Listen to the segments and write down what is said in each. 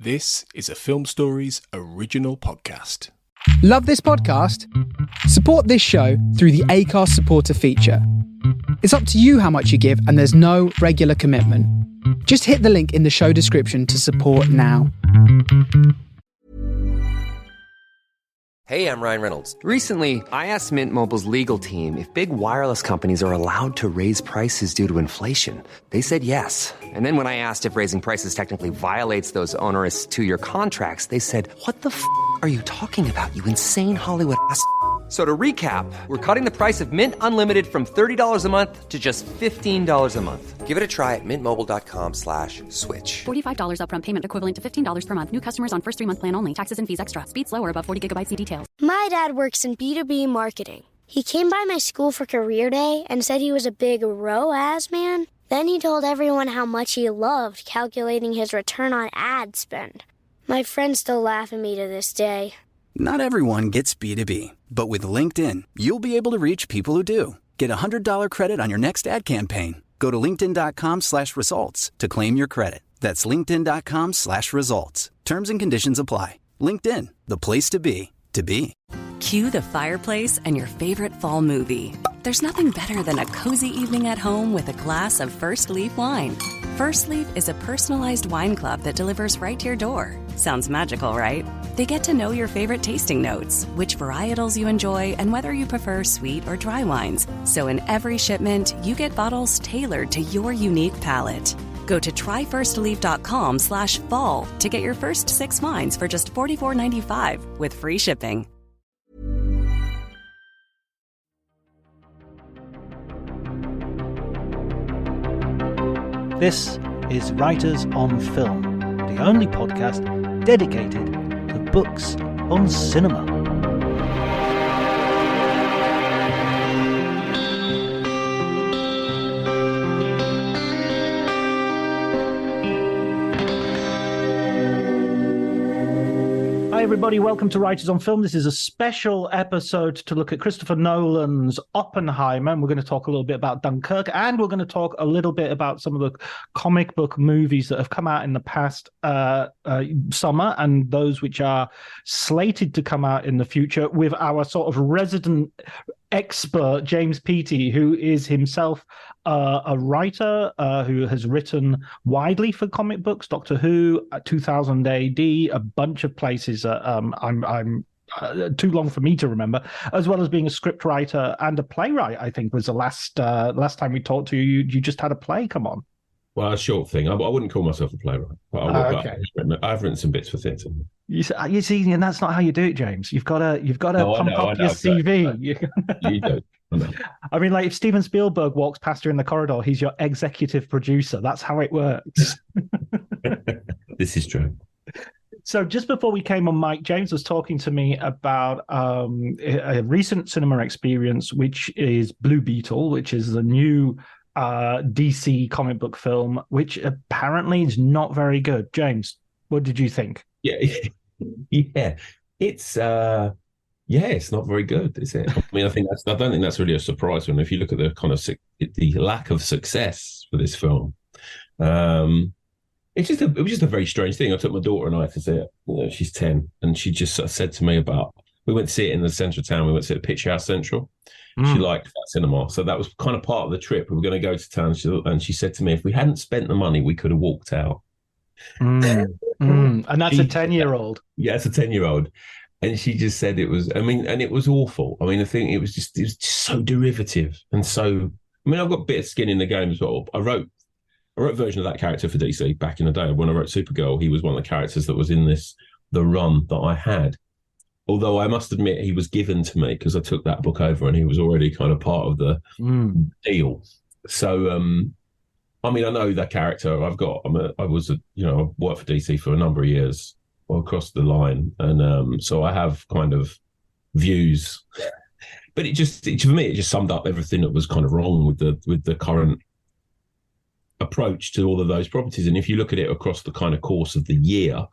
This is a Film Stories original podcast. Love this podcast? Support this show through the Acast supporter feature. It's up to you how much you give, and there's no regular commitment. Just hit the link in the show description to support now. Hey, I'm Ryan Reynolds. Recently, I asked Mint Mobile's legal team if big wireless companies are allowed to raise prices due to inflation. They said yes. And then when I asked if raising prices technically violates those onerous two-year contracts, they said, "What the f*** are you talking about, you insane Hollywood ass?" So to recap, we're cutting the price of Mint Unlimited from $30 a month to just $15 a month. Give it a try at mintmobile.com/switch. $45 upfront payment equivalent to $15 per month. New customers on first 3-month plan only. Taxes and fees extra. Speed slower above 40 gigabytes. See details. My dad works in B2B marketing. He came by my school for career day and said he was a big ROAS man. Then he told everyone how much he loved calculating his return on ad spend. My friends still laugh at me to this day. Not everyone gets B2B, but with LinkedIn, you'll be able to reach people who do. Get a $100 credit on your next ad campaign. Go to linkedin.com/results to claim your credit. That's linkedin.com/results. Terms and conditions apply. LinkedIn, the place to be, to be. Cue the fireplace and your favorite fall movie. There's nothing better than a cozy evening at home with a glass of First Leaf wine. First Leaf is a personalized wine club that delivers right to your door. Sounds magical, right? They get to know your favorite tasting notes, which varietals you enjoy, and whether you prefer sweet or dry wines. So in every shipment, you get bottles tailored to your unique palate. Go to tryfirstleaf.com/fall to get your first 6 wines for just $44.95 with free shipping. This is Writers on Film, the only podcast dedicated to books on cinema. Hi everybody, welcome to Writers on Film. This is a special episode to look at Christopher Nolan's Oppenheimer, and we're going to talk a little bit about Dunkirk, and we're going to talk a little bit about some of the comic book movies that have come out in the past summer, and those which are slated to come out in the future, with our sort of resident expert, James Peaty, who is himself a writer who has written widely for comic books, Doctor Who, 2000 AD, a bunch of places. I'm too long for me to remember, as well as being a script writer and a playwright. I think was the last time we talked to you. You just had a play come on. Well, a short thing. I wouldn't call myself a playwright, but Okay. I've written some bits for theatre. You see, and that's not how you do it, James. You've got to pump up your CV. You do. I mean, like if Steven Spielberg walks past you in the corridor, he's your executive producer. That's how it works. This is true. So just before we came on mic, James was talking to me about a recent cinema experience, which is Blue Beetle, which is the new DC comic book film, which apparently is not very good. James, what did you think? Yeah. It's it's not very good, is it? I mean, I don't think that's really a surprise when if you look at the kind of the lack of success for this film. It was just a very strange thing. I took my daughter and I to see it. She's 10, and she just sort of said to me we went to see it in the centre of town. We went to see it at Picture House Central. She liked that cinema, so that was kind of part of the trip. We were going to go to town, and she said to me, if we hadn't spent the money, we could have walked out. And that's a 10-year-old. Yeah, it's a 10-year-old. And she just said it was, and it was awful. I mean, I think it was just so derivative. And so, I've got a bit of skin in the game as well. I wrote a version of that character for DC back in the day. When I wrote Supergirl, he was one of the characters that was in the run that I had. Although I must admit he was given to me because I took that book over and he was already kind of part of the deal. So, I know that character. I worked for DC for a number of years across the line. And so I have kind of views, but for me, it just summed up everything that was kind of wrong with the current approach to all of those properties. And if you look at it across the kind of course of the year,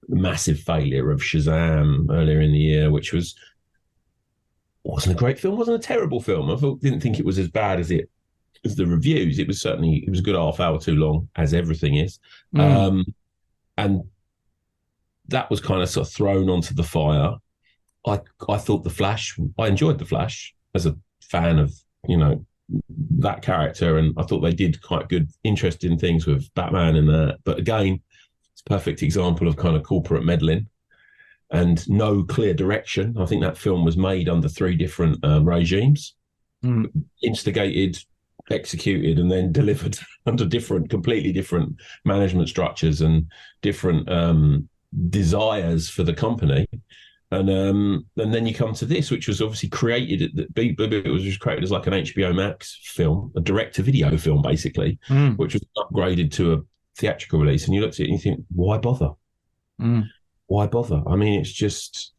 the massive failure of Shazam earlier in the year, which wasn't a great film, wasn't a terrible film. I didn't think it was as bad as the reviews. It was a good half hour too long, as everything is. And that was kind of sort of thrown onto the fire. I thought I enjoyed The Flash as a fan of, that character, and I thought they did quite good, interesting things with Batman and that. But again, it's a perfect example of kind of corporate meddling and no clear direction. I think that film was made under 3 different regimes, instigated, executed, and then delivered under completely different management structures and different desires for the company. And then you come to this, which was obviously created. It was just created as like an HBO Max film, a direct-to-video film, basically, which was upgraded to a theatrical release. And you looked at it and you think, why bother? Why bother? I mean, it's just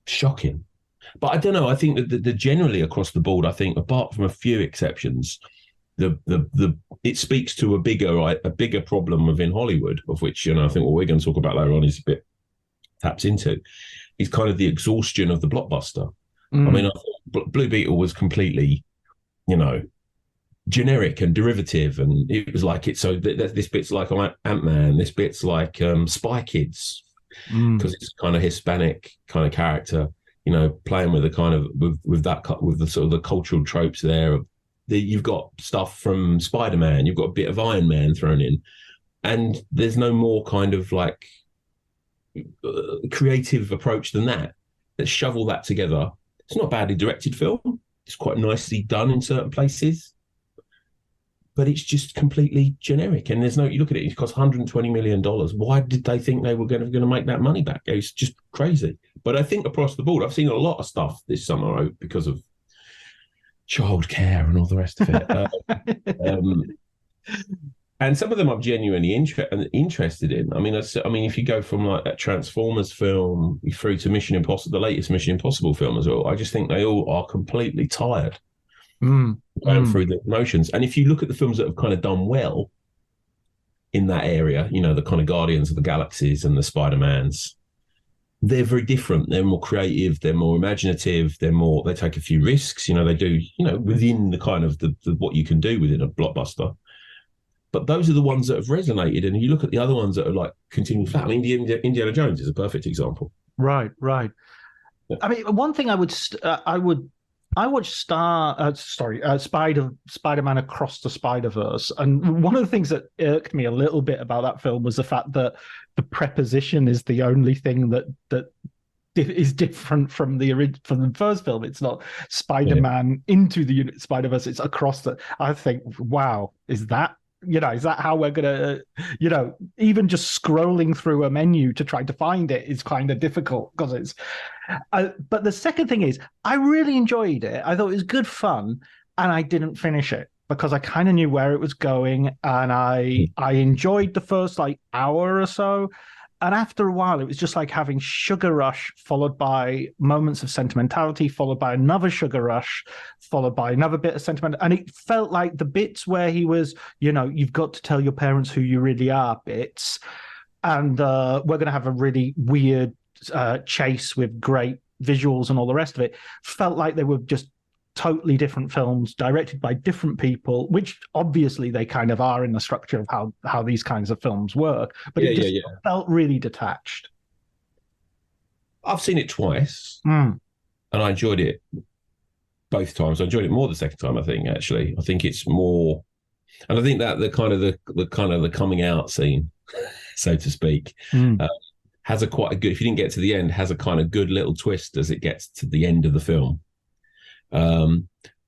shocking. But I don't know. I think that the generally across the board, I think, apart from a few exceptions, it speaks to a bigger problem within Hollywood, of which I think what we're going to talk about later on is a bit taps into, is kind of the exhaustion of the blockbuster. I mean, I thought Blue Beetle was completely, generic and derivative, and it was like this bit's like Ant-Man, this bit's like Spy Kids, because it's kind of Hispanic kind of character, playing with the kind of with the sort of the cultural tropes there. You've got stuff from Spider-Man, you've got a bit of Iron Man thrown in, and there's no more kind of like creative approach than that. Let's shovel that together. It's not a badly directed film. It's quite nicely done in certain places, but it's just completely generic. And there's you look at it, it cost $120 million. Why did they think they were going to make that money back? It's just crazy. But I think across the board, I've seen a lot of stuff this summer because of childcare and all the rest of it. And some of them I'm genuinely interested in. I mean, if you go from like that Transformers film through to Mission Impossible, the latest Mission Impossible film as well, I just think they all are completely tired going through the motions. And if you look at the films that have kind of done well in that area, the kind of Guardians of the Galaxies and the Spider-Mans, they're very different. They're more creative. They're more imaginative. They take a few risks. They do, within the kind of the what you can do within a blockbuster. But those are the ones that have resonated. And you look at the other ones that are like continuing flat. I mean, Indiana Jones is a perfect example. Right. Yeah. I mean, one thing I watched Spider-Man Across the Spider-Verse, and one of the things that irked me a little bit about that film was the fact that the preposition is the only thing that is different from the first film. It's not Spider-Man into the Spider-Verse. It's across the. I think, wow, is that how we're gonna, even just scrolling through a menu to try to find it is kind of difficult because it's. But the second thing is, I really enjoyed it. I thought it was good fun, and I didn't finish it because I kind of knew where it was going, and I enjoyed the first like hour or so. And after a while, it was just like having sugar rush followed by moments of sentimentality, followed by another sugar rush, followed by another bit of sentiment. And it felt like the bits where he was, you've got to tell your parents who you really are bits. And we're going to have a really weird chase with great visuals and all the rest of it. Felt like they were just totally different films directed by different people, which obviously they kind of are in the structure of how these kinds of films work, but it just felt really detached. I've seen it twice and I enjoyed it both times. I enjoyed it more the second time, I think, actually. I think it's more, and I think that the kind of the coming out scene, so to speak, has quite a good, if you didn't get to the end, has a kind of good little twist as it gets to the end of the film.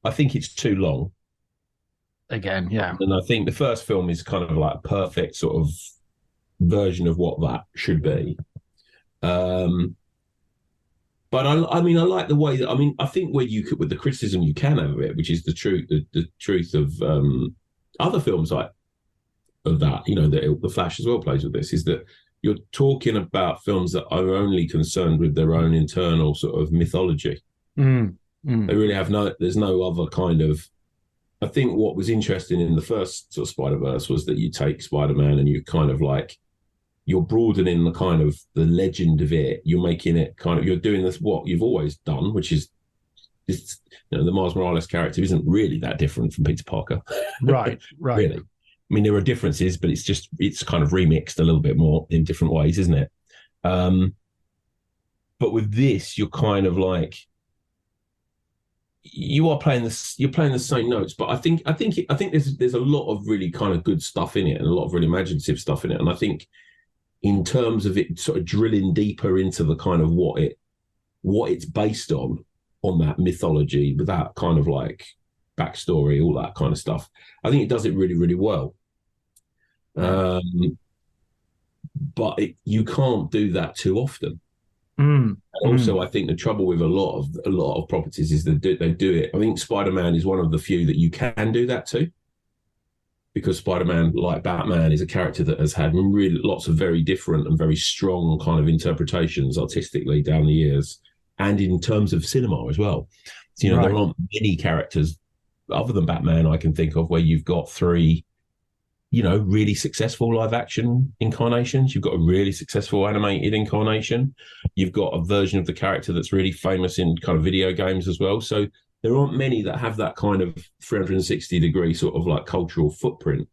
I think it's too long. Again, yeah. And I think the first film is kind of like a perfect sort of version of what that should be. But I mean, I like the way that, I think where you could, with the criticism you can have of it, which is the truth of other films like of that, the Flash as well plays with this, is that you're talking about films that are only concerned with their own internal sort of mythology. They really have there's no other kind of. I think what was interesting in the first sort of Spider-Verse was that you take Spider-Man and you kind of like, you're broadening the kind of the legend of it. You're making it kind of, you're doing this what you've always done, which is just, the Miles Morales character isn't really that different from Peter Parker. Right. Really. mean, there are differences, but it's kind of remixed a little bit more in different ways, isn't it? But with this, you're kind of like, you're playing the same notes, but I think there's a lot of really kind of good stuff in it and a lot of really imaginative stuff in it. And I think in terms of it sort of drilling deeper into the kind of what it's based on that mythology, with that kind of like backstory, all that kind of stuff, I think it does it really, really well. But you can't do that too often. Also, I think the trouble with a lot of properties is that they do it. I think Spider-Man is one of the few that you can do that to, because Spider-Man, like Batman, is a character that has had really lots of very different and very strong kind of interpretations artistically down the years, and in terms of cinema as well. So, there aren't many characters other than Batman I can think of where you've got three, really successful live action incarnations. You've got a really successful animated incarnation. You've got a version of the character that's really famous in kind of video games as well. So there aren't many that have that kind of 360-degree sort of like cultural footprint.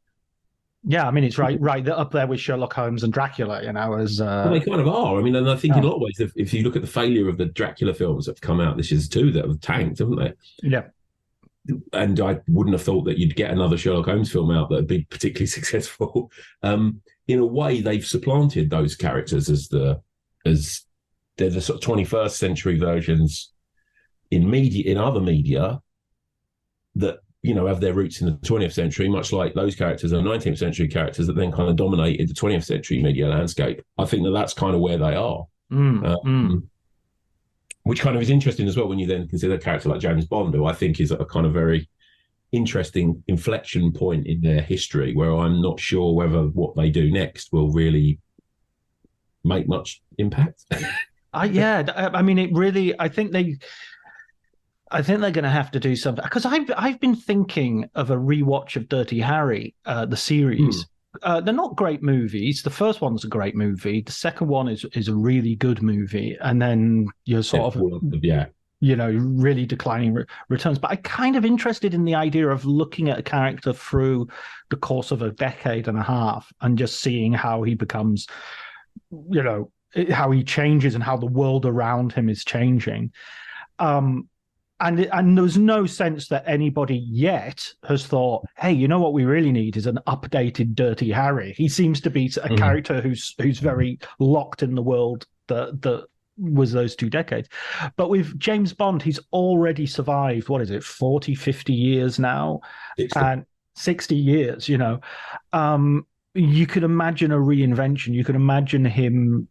Yeah, I mean, it's right up there with Sherlock Holmes and Dracula, as... Well, they kind of are. I mean, and I think in a lot of ways, if you look at the failure of the Dracula films that have come out this year too, that have tanked, haven't they? Yeah. And I wouldn't have thought that you'd get another Sherlock Holmes film out that would be particularly successful. In a way, they've supplanted those characters as they're the sort of 21st century versions in other media that have their roots in the 20th century, much like those characters are 19th century characters that then kind of dominated the 20th century media landscape. I think that's kind of where they are. Which kind of is interesting as well when you then consider a character like James Bond, who I think is a kind of very interesting inflection point in their history, where I'm not sure whether what they do next will really make much impact. I mean, it really. I think they're going to have to do something, because I've been thinking of a rewatch of Dirty Harry, the series. They're not great movies. The first one's a great movie. The second one is a really good movie, and then you're sort of really declining returns. But I'm kind of interested in the idea of looking at a character through the course of a decade and a half and just seeing how he becomes, how he changes and how the world around him is changing. And there's no sense that anybody yet has thought, hey, you know what we really need is an updated Dirty Harry. He seems to be a character who's very locked in the world that was those 2 decades. But with James Bond, he's already survived, 40, 50 years now? 60. And 60 years, you could imagine a reinvention. You could imagine him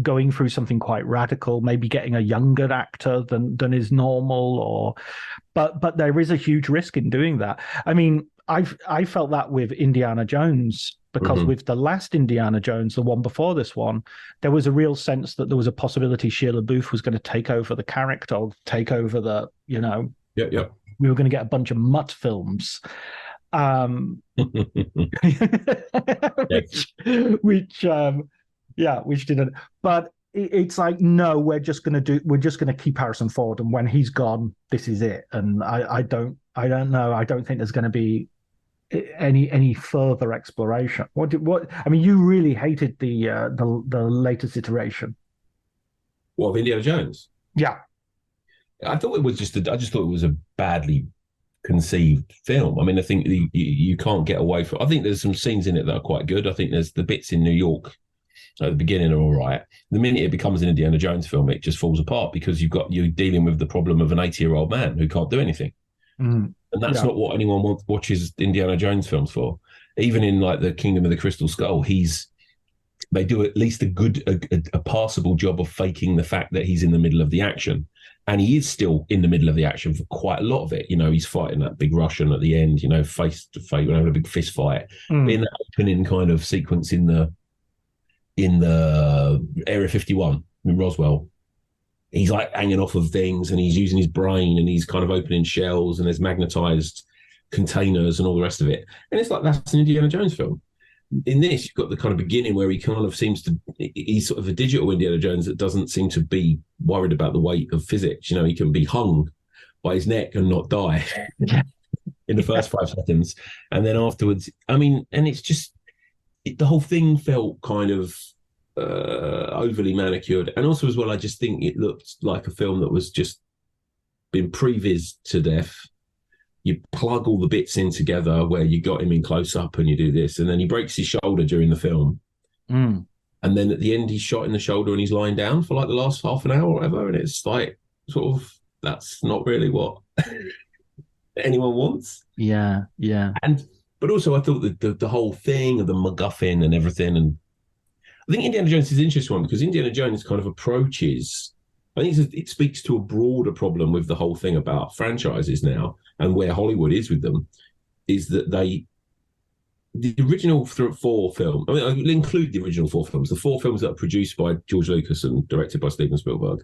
going through something quite radical, maybe getting a younger actor than is normal, but there is a huge risk in doing that. I mean, I felt that with Indiana Jones, because with the last Indiana Jones, the one before this one, there was a real sense that there was a possibility Sheila Booth was going to take over the character, take over the, we were going to get a bunch of mutt films. Which didn't. But it's like, no, we're just going to keep Harrison Ford, and when he's gone, this is it. And I don't know. I don't think there's going to be any further exploration. What? I mean, you really hated the latest iteration. What, of Indiana Jones? Yeah, I thought it was I just thought it was a badly conceived film. I mean, I think you can't get away from. I think there's some scenes in it that are quite good. I think there's the bits in New York at the beginning are all right. The minute it becomes an Indiana Jones film, it just falls apart, because you're dealing with the problem of an 80-year-old man who can't do anything. And that's not what anyone watches Indiana Jones films for. Even in like the Kingdom of the Crystal Skull, they do at least a passable job of faking the fact that he's in the middle of the action. And he is still in the middle of the action for quite a lot of it. He's fighting that big Russian at the end, face to face, having a big fist fight. In that opening kind of sequence in the Area 51 in Roswell, he's like hanging off of things, and he's using his brain, and he's kind of opening shells, and there's magnetized containers and all the rest of it. And it's like, that's an Indiana Jones film. In this, you've got the kind of beginning where he kind of he's sort of a digital Indiana Jones that doesn't seem to be worried about the weight of physics. He can be hung by his neck and not die. in the first 5 seconds. And then afterwards, I mean, and it's just, the whole thing felt kind of overly manicured. And also as well, I just think it looked like a film that was just been previs to death. You plug all the bits in together where you got him in close up and you do this, and then he breaks his shoulder during the film. And then at the end, he's shot in the shoulder and he's lying down for like the last half an hour or whatever. And it's like, sort of, that's not really what anyone wants. Yeah. But also I thought that the whole thing of the MacGuffin and everything, and I think Indiana Jones is an interesting one because Indiana Jones kind of approaches, I think it speaks to a broader problem with the whole thing about franchises now and where Hollywood is with them, is that the original 4 films, I mean, I'll include the original 4 films, the 4 films that are produced by George Lucas and directed by Steven Spielberg,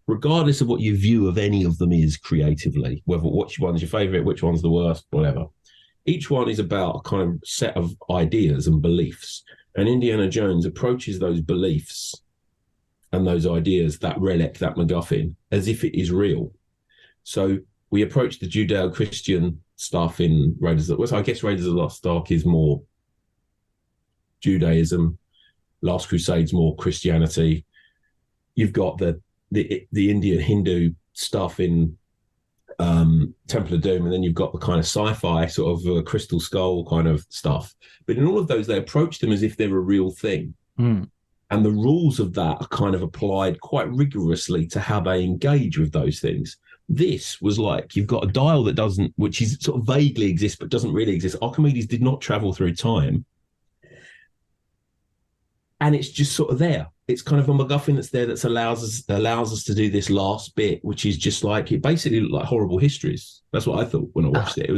regardless of what your view of any of them is creatively, whether which one's your favourite, which one's the worst, whatever, each one is about a kind of set of ideas and beliefs. And Indiana Jones approaches those beliefs and those ideas, that relic, that MacGuffin, as if it is real. So we approach the Judeo-Christian stuff in Raiders of, well, I guess Raiders of the Lost Ark is more Judaism, Last Crusade's more Christianity. You've got the Indian Hindu stuff in Temple of Doom, and then you've got the kind of sci-fi sort of Crystal Skull kind of stuff. But in all of those, they approach them as if they're a real thing. And the rules of that are kind of applied quite rigorously to how they engage with those things. This was like, you've got a dial that doesn't, which is sort of vaguely exists, but doesn't really exist. Archimedes did not travel through time. And it's just sort of there. It's kind of a MacGuffin that's there that allows us to do this last bit, which is just like, it basically looked like Horrible Histories. That's what I thought when I watched it.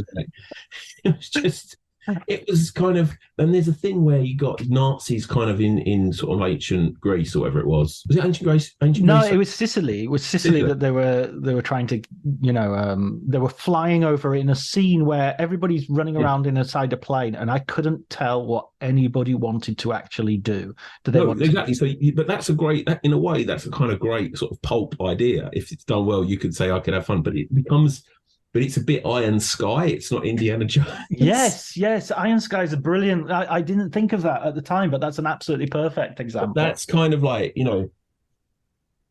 It was kind of, and there's a thing where you got Nazis kind of in sort of ancient Greece or whatever it was. Was it ancient Greece? No, it was Sicily. It was Sicily that they were trying to, they were flying over in a scene where everybody's running around inside a plane, and I couldn't tell what anybody wanted to actually do. Exactly. So, but that's a great, in a way, that's a kind of great sort of pulp idea. If it's done well, you could say I could have fun, but it becomes. But it's a bit Iron Sky. It's not Indiana Jones. Yes. Iron Sky is a brilliant. I didn't think of that at the time, but that's an absolutely perfect example. But that's kind of like,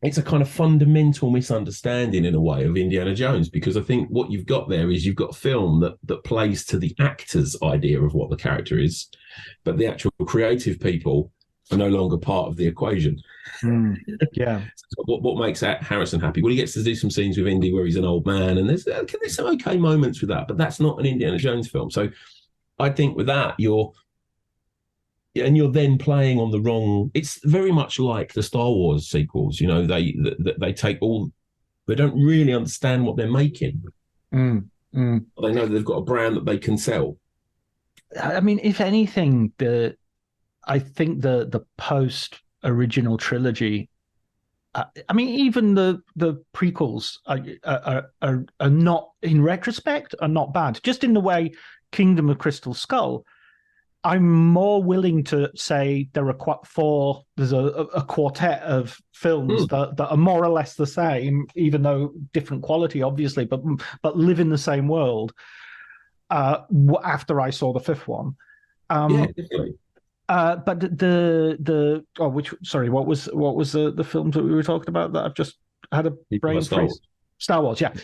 it's a kind of fundamental misunderstanding in a way of Indiana Jones, because I think what you've got there is you've got a film that plays to the actor's idea of what the character is, but the actual creative people are no longer part of the equation. Yeah. So what makes Harrison happy? Well, he gets to do some scenes with Indy where he's an old man, and there's some okay moments with that, but that's not an Indiana Jones film. So I think with that, you're then playing on the wrong. It's very much like the Star Wars sequels. They take all. They don't really understand what they're making. They know they've got a brand that they can sell. I mean, if anything, I think the post original trilogy, I mean, even the prequels are not, in retrospect, are not bad. Just in the way Kingdom of Crystal Skull, I'm more willing to say there's a quartet of films that are more or less the same, even though different quality, obviously, but live in the same world. After I saw the 5th one, yeah, definitely. But what was the films that we were talking about that I've just had a brain freeze? Star Wars, yeah.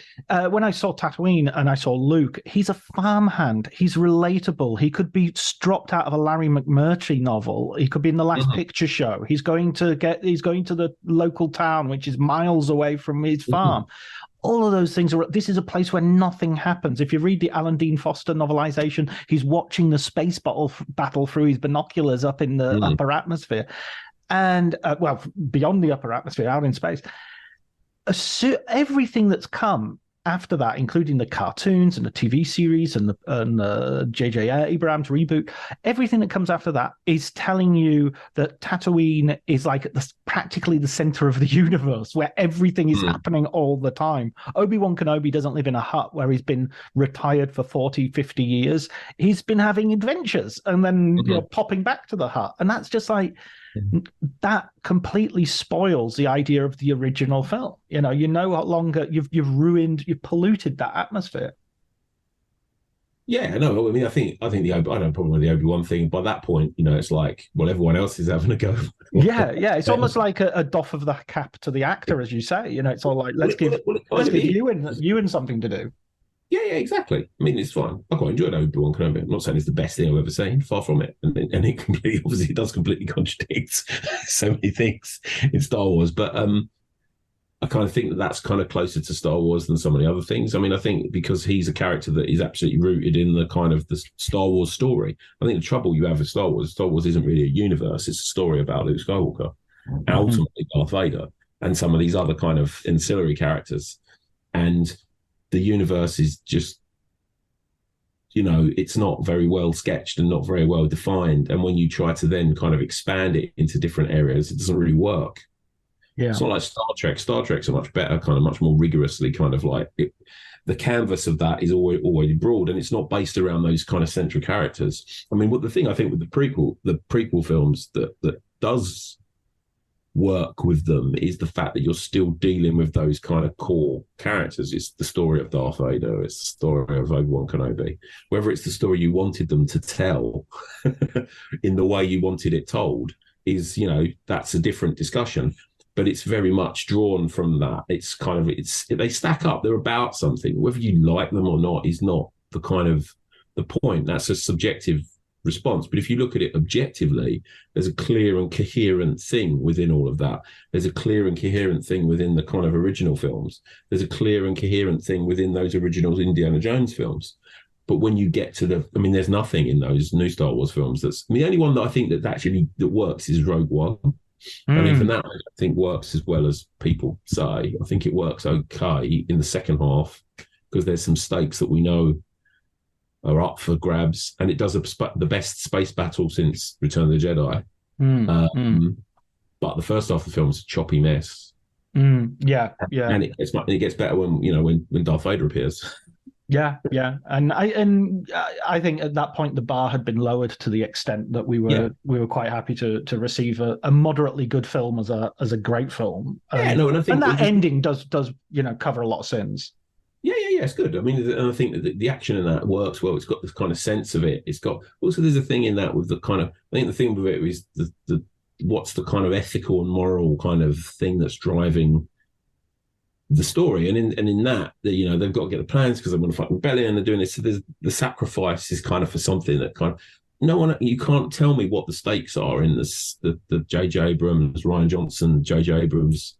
When I saw Tatooine and I saw Luke, he's a farmhand. He's relatable. He could be dropped out of a Larry McMurtry novel. He could be in the Last Picture Show. He's going to the local town, which is miles away from his farm. All of those things this is a place where nothing happens. If you read the Alan Dean Foster novelization, he's watching the space battle through his binoculars up in the upper atmosphere. And, beyond the upper atmosphere, out in space. Everything that's come after that, including the cartoons and the TV series and the J.J. Abrams reboot, everything that comes after that is telling you that Tatooine is like practically the center of the universe, where everything is happening all the time. Obi-Wan Kenobi doesn't live in a hut where he's been retired for 40, 50 years. He's been having adventures and then popping back to the hut. And that's just like, that completely spoils the idea of the original film. You've polluted that atmosphere. Yeah, no, I mean, I don't have a problem with the Obi-Wan thing. By that point, it's like, well, everyone else is having a go. Yeah, it's almost like a doff of the cap to the actor, as you say. It's all like, let's give Ewan something to do. Yeah, exactly. I mean, it's fine. I quite enjoyed Obi-Wan Kenobi. I'm not saying it's the best thing I've ever seen. Far from it. And it obviously does completely contradict so many things in Star Wars. But I kind of think that that's kind of closer to Star Wars than some of the other things. I mean, I think because he's a character that is absolutely rooted in the kind of the Star Wars story. I think the trouble you have with Star Wars isn't really a universe. It's a story about Luke Skywalker and ultimately Darth Vader and some of these other kind of ancillary characters. And the universe is just, it's not very well sketched and not very well defined. And when you try to then kind of expand it into different areas, it doesn't really work. Yeah. It's not like Star Trek. Star Trek's a much better, kind of much more rigorously kind of like the canvas of that is already broad, and it's not based around those kind of central characters. I mean, what the thing I think with the prequel films that does work with them is the fact that you're still dealing with those kind of core characters. It's the story of Darth Vader. It's the story of Obi-Wan Kenobi. Whether it's the story you wanted them to tell in the way you wanted it told is, that's a different discussion. But it's very much drawn from that. It's kind of, they stack up. They're about something. Whether you like them or not is not the point. That's a subjective response. But if you look at it objectively, there's a clear and coherent thing within all of that. There's a clear and coherent thing within the kind of original films. There's a clear and coherent thing within those original Indiana Jones films. But when you get to there's nothing in those new Star Wars films the only one that I think that works is Rogue One. And even that, I don't think works as well as people say. I think it works okay in the second half because there's some stakes that we know are up for grabs, and it does the best space battle since Return of the Jedi. But the first half of the film is a choppy mess. Yeah. And it gets better when Darth Vader appears. Yeah, and I think at that point the bar had been lowered to the extent that we were quite happy to receive a moderately good film as a great film. And I think that ending does cover a lot of sins. Yeah, it's good. I mean, and I think that the action in that works well. It's got this kind of sense of it. It's got also there's a thing in that with the kind of I think the thing with it is the what's the kind of ethical and moral kind of thing that's driving the story, and in that they've got to get the plans because they want to fight rebellion. They're doing this, so there's the sacrifice is kind of for something that kind of you can't tell me what the stakes are in this the J.J. Abrams, Rian Johnson, J.J. Abrams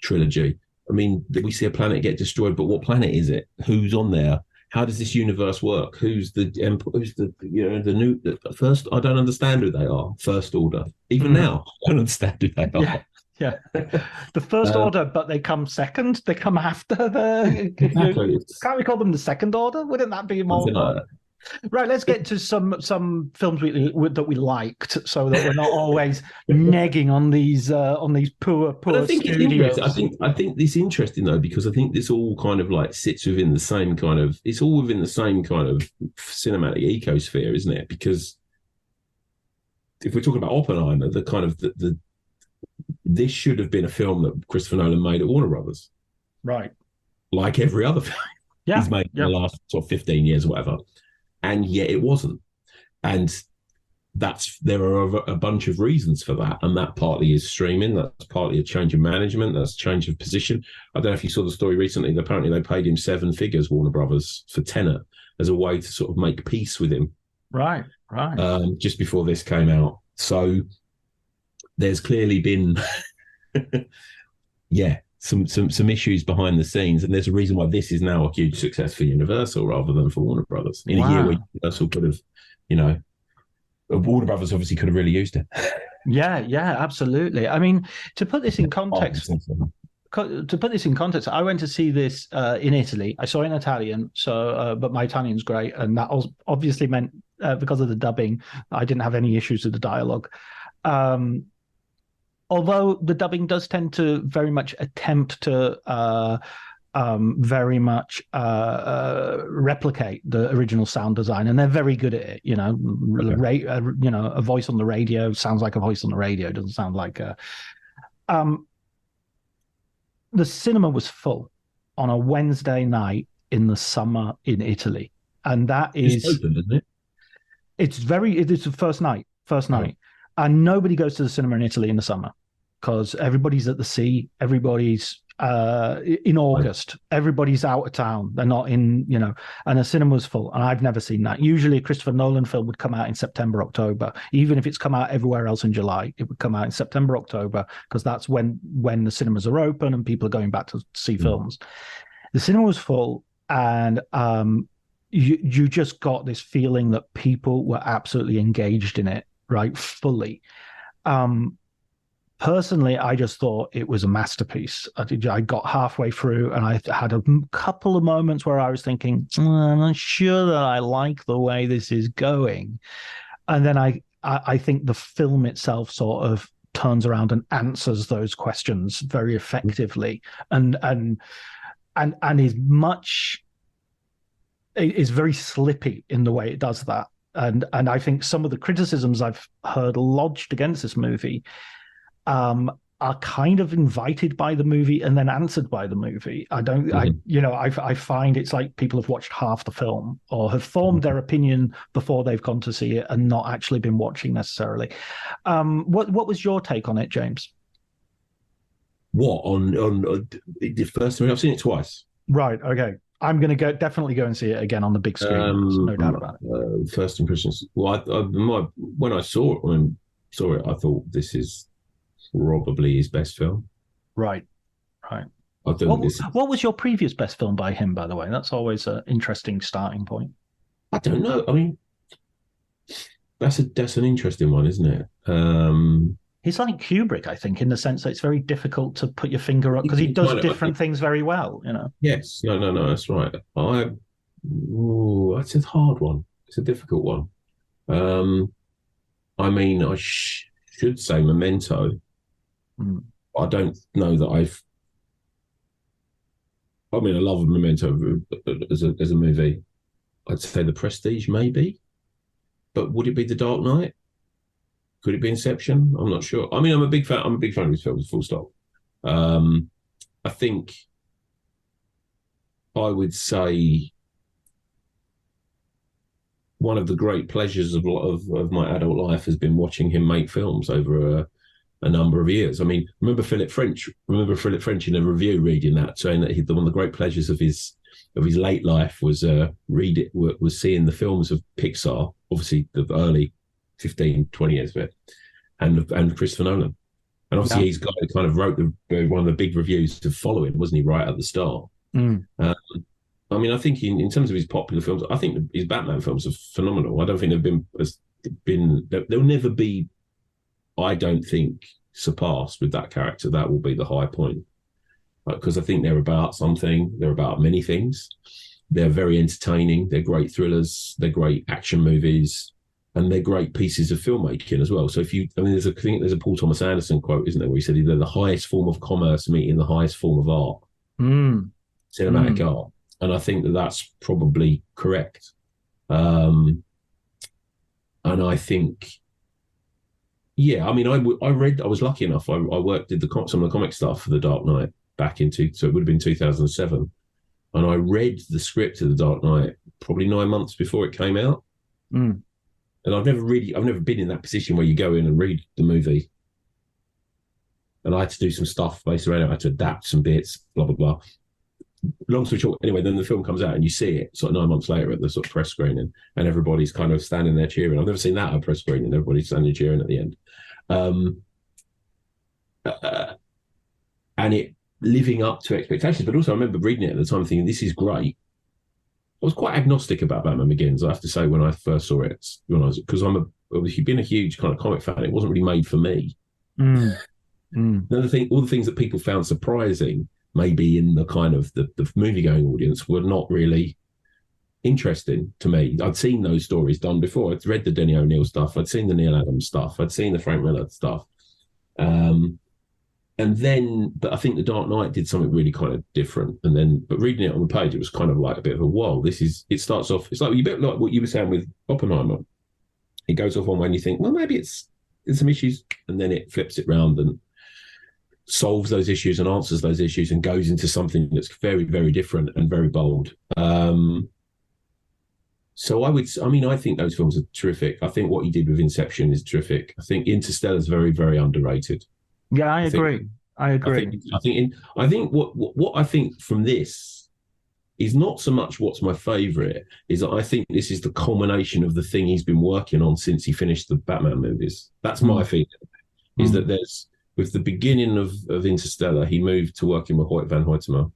trilogy. I mean, we see a planet get destroyed, but what planet is it? Who's on there? How does this universe work? Who's the first? I don't understand who they are. First Order. Even now, I don't understand who they are. Yeah, the First Order, but they come second. They come after the. Exactly. Can't we call them the Second Order? Wouldn't that be more? Like Right. Let's get to some films that we liked, so that we're not always negging on these poor I think studios. I think this is interesting though, because I think this all kind of like sits within the same kind of. It's all within the same kind of cinematic ecosphere, isn't it? Because if we're talking about Oppenheimer, the kind of the this should have been a film that Christopher Nolan made at Warner Brothers. Right. Like every other film he's made in the last sort of 15 years or whatever. And yet it wasn't. And there are a bunch of reasons for that. And that partly is streaming. That's partly a change of management. That's a change of position. I don't know if you saw the story recently. Apparently they paid him 7 figures, Warner Brothers, for Tenet as a way to sort of make peace with him. Right. Just before this came out. So there's clearly been, some issues behind the scenes, and there's a reason why this is now a huge success for Universal rather than for Warner Brothers. In a year where Universal could have, Warner Brothers obviously could have really used it. Yeah, absolutely. I mean, to put this in context, I went to see this in Italy. I saw it in Italian, but my Italian's great, and that obviously meant because of the dubbing, I didn't have any issues with the dialogue. Although the dubbing does tend to very much attempt to very much replicate the original sound design, and they're very good at it. A voice on the radio sounds like a voice on the radio. It doesn't sound like a. The cinema was full on a Wednesday night in the summer in Italy. and that is it's open, isn't it? It's the first night, and nobody goes to the cinema in Italy in the summer because everybody's at the sea, everybody's in August, everybody's out of town. They're not in, and the cinema's full. And I've never seen that. Usually a Christopher Nolan film would come out in September, October. Even if it's come out everywhere else in July, it would come out in September, October, because that's when the cinemas are open and people are going back to see films. The cinema was full, and you just got this feeling that people were absolutely engaged in it, right? Fully. Personally, I just thought it was a masterpiece. I got halfway through and I had a couple of moments where I was thinking, I'm not sure that I like the way this is going. And then I think the film itself sort of turns around and answers those questions very effectively and is very slippy in the way it does that. And I think some of the criticisms I've heard lodged against this movie are kind of invited by the movie and then answered by the movie. I find it's like people have watched half the film or have formed their opinion before they've gone to see it and not actually been watching necessarily. What was your take on it, James? What on the first one? I've seen it twice. Right. Okay. I'm going to definitely go and see it again on the big screen. No doubt about it. First impressions. Well, when I saw it, I thought this is probably his best film. Right. What was your previous best film by him, by the way? That's always an interesting starting point. I don't know. I mean, that's an interesting one, isn't it? He's like Kubrick, I think, in the sense that it's very difficult to put your finger up because he does different things very well, Yes. No, that's right. That's a hard one. It's a difficult one. I mean, I should say Memento. I don't know that I love Memento as a movie. I'd say The Prestige, maybe. But would it be The Dark Knight? Could it be Inception? I'm not sure. I mean, I'm a big fan of his films, full stop. I think I would say one of the great pleasures of my adult life has been watching him make films over a number of years. I mean, remember Philip French in a review reading that, saying that one of the great pleasures of his late life was seeing the films of Pixar, obviously the early 15, 20 years of it, and Christopher Nolan. And obviously he's got kind of wrote one of the big reviews to follow him, wasn't he, right at the start? I mean, I think in terms of his popular films, I think his Batman films are phenomenal. I don't think they'll never be, I don't think, surpassed with that character. That will be the high point. Because I think they're about something. They're about many things. They're very entertaining. They're great thrillers. They're great action movies. And they're great pieces of filmmaking as well. So there's a Paul Thomas Anderson quote, isn't there, where he said they're the highest form of commerce meeting the highest form of art. Cinematic art. And I think that's probably correct. And I think, I mean, I was lucky enough. I did some of the comic stuff for The Dark Knight so it would have been 2007. And I read the script of The Dark Knight probably 9 months before it came out. And I've never been in that position where you go in and read the movie. And I had to do some stuff based around it. I had to adapt some bits, blah, blah, blah. Long story short, anyway, then the film comes out and you see it sort of 9 months later at the sort of press screening, and everybody's kind of standing there cheering. I've never seen that at a press screening. Everybody's standing cheering at the end. And it living up to expectations. But also I remember reading it at the time thinking, this is great. I was quite agnostic about Batman Begins, I have to say, when I first saw it, because I've been a huge kind of comic fan. It wasn't really made for me. Another thing, all the things that people found surprising, maybe in the kind of the movie-going audience, were not really interesting to me. I'd seen those stories done before. I'd read the Denny O'Neil stuff. I'd seen the Neil Adams stuff. I'd seen the Frank Miller stuff. But I think The Dark Knight did something really kind of different. But reading it on the page, it was kind of like a bit of a whoa. It starts off, it's like a bit like what you were saying with Oppenheimer. It goes off on when you think, well, maybe there's some issues, and then it flips it round and solves those issues and answers those issues and goes into something that's very, very different and very bold. So I think those films are terrific. I think what he did with Inception is terrific. I think Interstellar is very, very underrated. Yeah, I agree. I think what I think from this is not so much what's my favorite, is that I think this is the culmination of the thing he's been working on since he finished the Batman movies. That's my feeling, is that there's, with the beginning of Interstellar, he moved to working with Hoyt van Hoytema.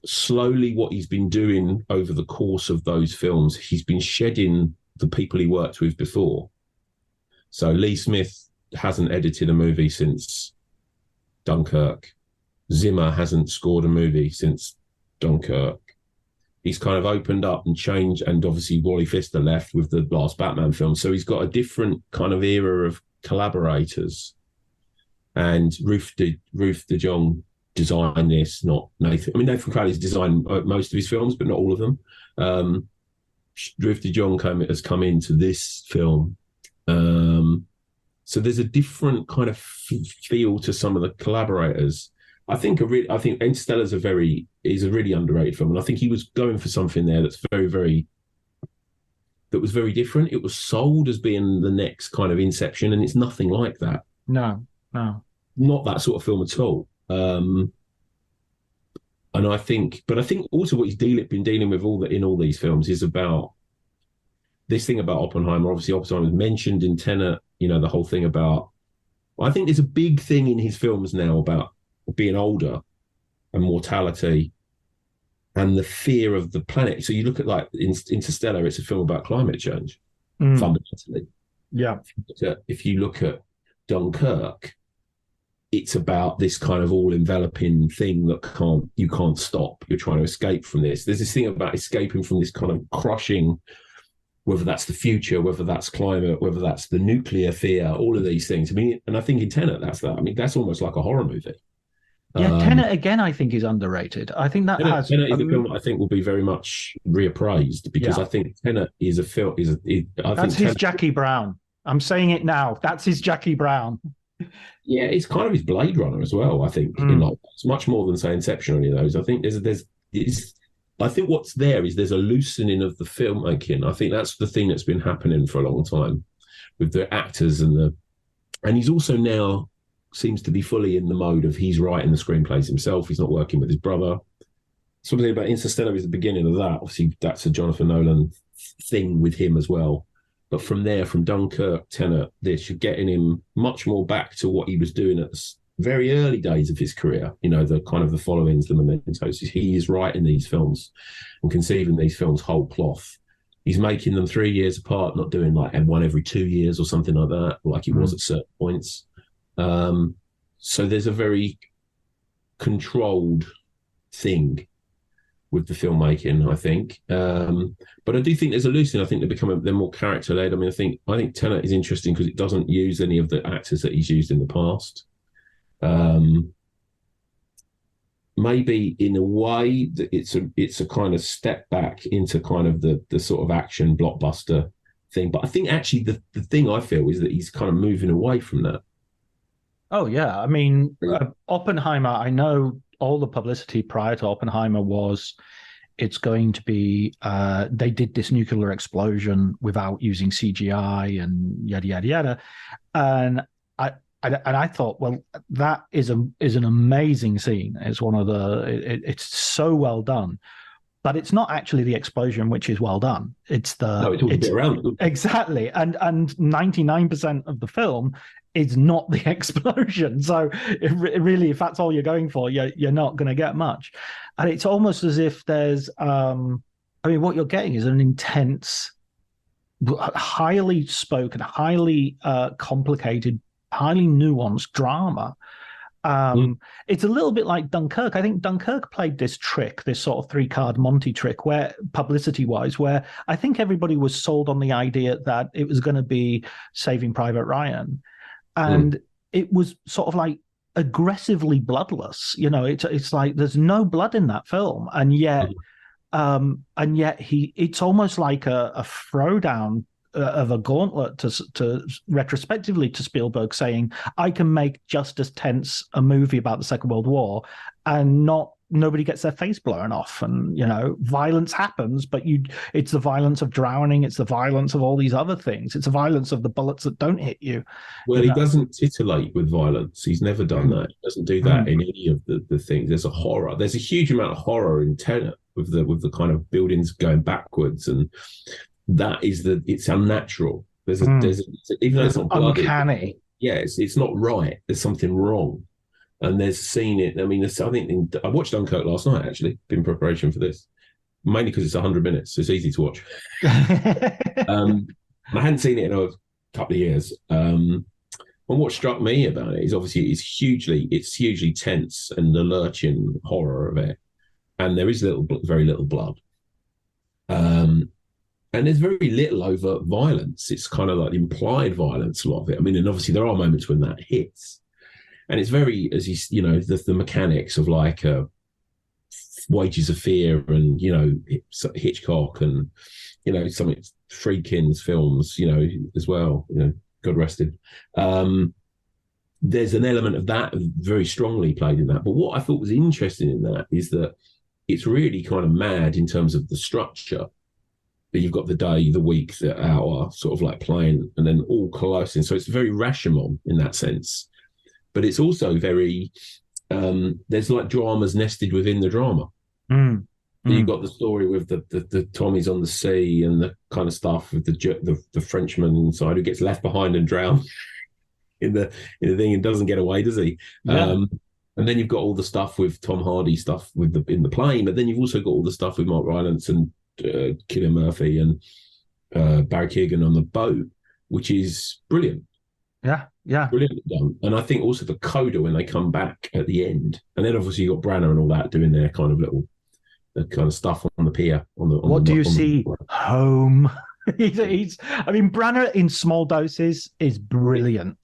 Slowly, what he's been doing over the course of those films, he's been shedding the people he worked with before. So Lee Smith hasn't edited a movie since Dunkirk. Zimmer hasn't scored a movie since Dunkirk. He's kind of opened up and changed, and obviously Wally Pfister left with the last Batman film. So he's got a different kind of era of collaborators. And Ruth de Jong designed this, not Nathan. I mean, Nathan Crowley's designed most of his films, but not all of them. Ruth de Jong has come into this film. So there's a different kind of feel to some of the collaborators. I think Interstellar is a really underrated film, and I think he was going for something there that's that was very different. It was sold as being the next kind of Inception, and it's nothing like that. No, not that sort of film at all. And I think also what he's been dealing with in all these films is about this thing about Oppenheimer. Obviously, Oppenheimer was mentioned in Tenet. You know, the whole thing about. I think there's a big thing in his films now about being older and mortality and the fear of the planet. So you look at like Interstellar, it's a film about climate change, fundamentally. Yeah. If you look at Dunkirk, it's about this kind of all-enveloping thing that you can't stop. You're trying to escape from this. There's this thing about escaping from this kind of crushing, whether that's the future, whether that's climate, whether that's the nuclear fear, all of these things. I mean, and I think in Tenet, that's that. I mean, that's almost like a horror movie. Yeah, Tenet again, I think is underrated. I think that Tenet is a film that I think will be very much reappraised, because I think Tenet is a film. That's his Jackie Brown. I'm saying it now. That's his Jackie Brown. Yeah, it's kind of his Blade Runner as well. I think it's much more than say Inception or any of those. I think I think what's there is there's a loosening of the filmmaking. I think that's the thing that's been happening for a long time with the actors and he's also now seems to be fully in the mode of he's writing the screenplays himself. He's not working with his brother. Something about Interstellar is the beginning of that. Obviously, that's a Jonathan Nolan thing with him as well. But from there, from Dunkirk, Tenet, you're getting him much more back to what he was doing at the very early days of his career. You know, the kind of the followings, the mementos. He is writing these films and conceiving these films whole cloth. He's making them 3 years apart, not doing like one every 2 years or something like that, like he was at certain points. So there's a very controlled thing with the filmmaking, I think. But I do think there's a loosening. I think they're more character-led. I mean, I think Tenet is interesting because it doesn't use any of the actors that he's used in the past. Maybe in a way that it's a kind of step back into kind of the sort of action blockbuster thing. But I think actually the thing I feel is that he's kind of moving away from that. Oh, yeah. I mean, Oppenheimer, I know all the publicity prior to Oppenheimer was it's going to be, they did this nuclear explosion without using CGI and yada, yada, yada. And I thought, well, that is an amazing scene. It's one of it's so well done. But it's not actually the explosion which is well done. It's it's around. Exactly. And 99% of the film is not the explosion. So really, if that's all you're going for, you're not going to get much. And it's almost as if there's, what you're getting is an intense, highly spoken, highly complicated, highly nuanced drama. It's a little bit like Dunkirk. I think Dunkirk played this trick, this sort of 3-card Monty trick, where publicity-wise, where I think everybody was sold on the idea that it was going to be Saving Private Ryan. And it was sort of like aggressively bloodless. You know, it's like there's no blood in that film, and yet it's almost like a throwdown of a gauntlet to retrospectively to Spielberg, saying I can make just as tense a movie about the Second World War and not nobody gets their face blown off, and violence happens, but it's the violence of drowning, it's the violence of all these other things, it's the violence of the bullets that don't hit you. Well, he doesn't titillate with violence. He's never done that. He doesn't do that in any of the things. There's a huge amount of horror in Tenet with the kind of buildings going backwards, and that is it's unnatural. There's even though it's not bloody, uncanny. Yeah, it's not right. There's something wrong. And there's seen it. I mean, I watched Dunkirk last night, actually, in preparation for this, mainly because it's 100 minutes. So it's easy to watch. I hadn't seen it in a couple of years. And what struck me about it is obviously it's hugely tense, and the lurching horror of it. And there is very little blood. And there's very little overt violence. It's kind of like implied violence, a lot of it. I mean, and obviously there are moments when that hits. And it's very, as the mechanics of like Wages of Fear and, Hitchcock and, some Friedkin's films, as well, God rest him. There's an element of that very strongly played in that. But what I thought was interesting in that is that it's really kind of mad in terms of the structure. That you've got the day, the week, the hour sort of like playing, and then all collapsing. So it's very Rashomon in that sense. But it's also very, there's like dramas nested within the drama. You've got the story with the Tommies on the sea and the kind of stuff with the Frenchman inside who gets left behind and drowned in the thing and doesn't get away, does he? Yeah. And then you've got all the stuff with Tom Hardy stuff in the plane, but then you've also got all the stuff with Mark Rylance and Cillian Murphy and Barry Keoghan on the boat, which is brilliant. Yeah. Brilliantly done. And I think also the coda when they come back at the end. And then obviously you got Branagh and all that doing their kind of little stuff on the pier. What do you see? Home. Branagh in small doses is brilliant.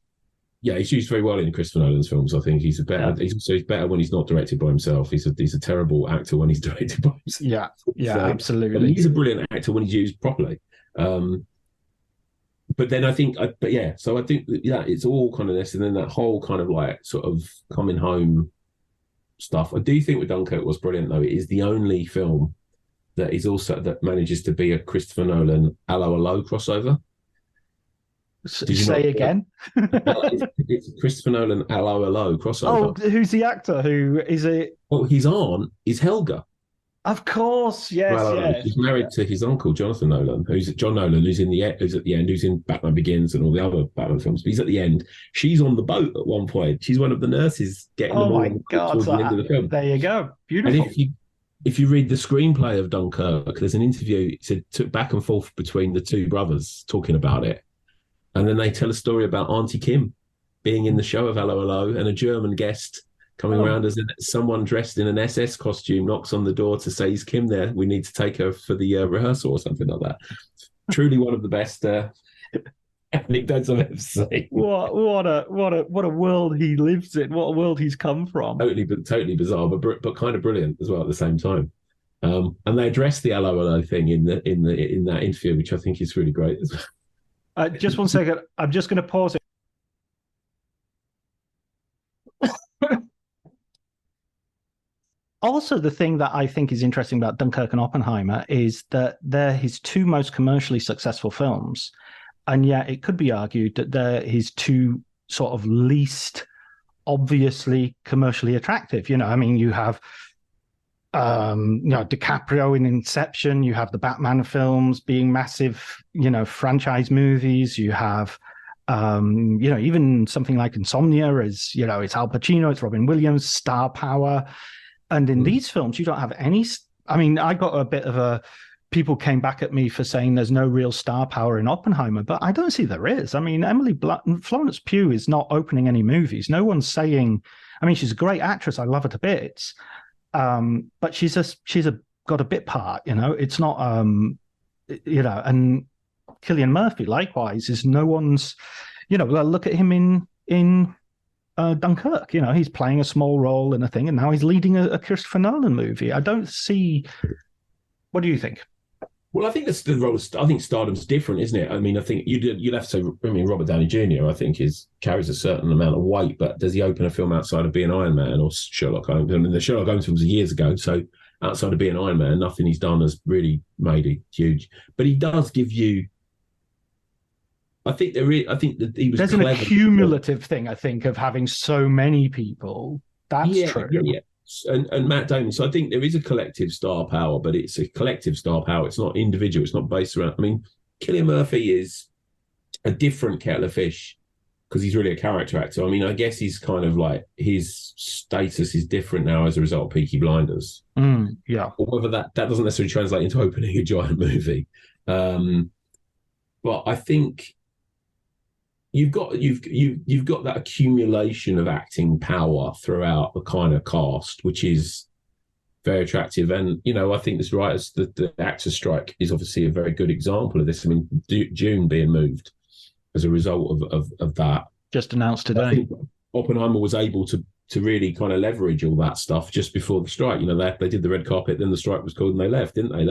Yeah, he's used very well in Christopher Nolan's films. I think he's better when he's not directed by himself. He's a terrible actor when he's directed by himself. Yeah, absolutely. He's a brilliant actor when he's used properly. But then I think it's all kind of this, and then that whole kind of like sort of coming home stuff. I do think with Dunkirk was brilliant, though. It is the only film that manages to be a Christopher Nolan Allo crossover. Say again. It's a Christopher Nolan Allo crossover. Oh, who's the actor? Who is it? Well, his aunt is Helga. Of course, yes. He's married to his uncle, Jonathan Nolan, who's at the end, who's in Batman Begins and all the other Batman films. But he's at the end. She's on the boat at one point. She's one of the nurses getting them all towards the end of the film. There you go. Beautiful. And if you read the screenplay of Dunkirk, there's an interview. It took back and forth between the two brothers talking about it. And then they tell a story about Auntie Kim being in the show of Hello, Hello, and a German guest coming around as someone dressed in an SS costume knocks on the door to say, "Is Kim there? We need to take her for the rehearsal," or something like that. Truly one of the best anecdotes I've ever seen. What a world he lives in. What a world he's come from. Totally bizarre, but kind of brilliant as well at the same time. And they address the Hello, Hello thing in that interview, which I think is really great as well. Just one second. I'm just going to pause it. Also, the thing that I think is interesting about Dunkirk and Oppenheimer is that they're his two most commercially successful films. And yet it could be argued that they're his two sort of least obviously commercially attractive. You have DiCaprio in Inception, you have the Batman films being massive, franchise movies, you have even something like Insomnia is, it's Al Pacino, it's Robin Williams, star power. And in these films, you don't have any. I got a bit of people came back at me for saying there's no real star power in Oppenheimer, but I don't see there is. Florence Pugh is not opening any movies. No one's saying. She's a great actress. I love her to bits. But she's got a bit part. It's not. And Cillian Murphy likewise is no one's. Look at him in Dunkirk. He's playing a small role in a thing, and now he's leading a Christopher Nolan movie. I don't see. What do you think? Well, I think that's the role. I think Stardom's different, isn't it? I mean, I think you'd have to say. I mean, Robert Downey Jr. I think carries a certain amount of weight, but does he open a film outside of being Iron Man or Sherlock Holmes? I mean, the Sherlock Holmes films was years ago, so outside of being Iron Man, nothing he's done has really made it huge. But he does give you. I think that he was. There's clever. an accumulative thing, I think, of having so many people. That's true. Yeah. And Matt Damon. So I think there is a collective star power, but it's a collective star power. It's not individual. It's not based around. I mean, Cillian Murphy is a different kettle of fish because he's really a character actor. I mean, I guess he's kind of like his status is different now as a result of Peaky Blinders. Yeah. Or whether that doesn't necessarily translate into opening a giant movie. But I think you've got that accumulation of acting power throughout the kind of cast, which is very attractive. And I think this writers, the actors' strike is obviously a very good example of this. I mean, June being moved as a result of that, just announced today. I think Oppenheimer was able to really kind of leverage all that stuff just before the strike. They did the red carpet, then the strike was called, and they left, didn't they?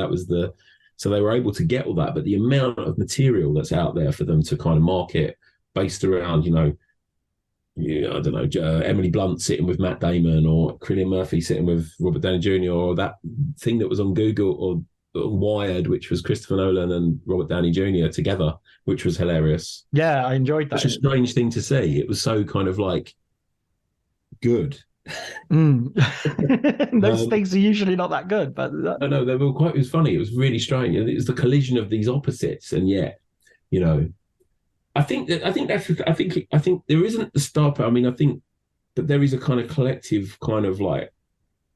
So they were able to get all that. But the amount of material that's out there for them to kind of market, based around, I don't know, Emily Blunt sitting with Matt Damon or Cillian Murphy sitting with Robert Downey Jr. or that thing that was on Google or Wired, which was Christopher Nolan and Robert Downey Jr. together, which was hilarious. Yeah, I enjoyed that. It's a strange thing to see. It was so kind of like good. Those things are usually not that good, but I know they were quite. It was funny. It was really strange. It was the collision of these opposites, and yet, I think there isn't the star power. I mean, I think that there is a kind of collective kind of like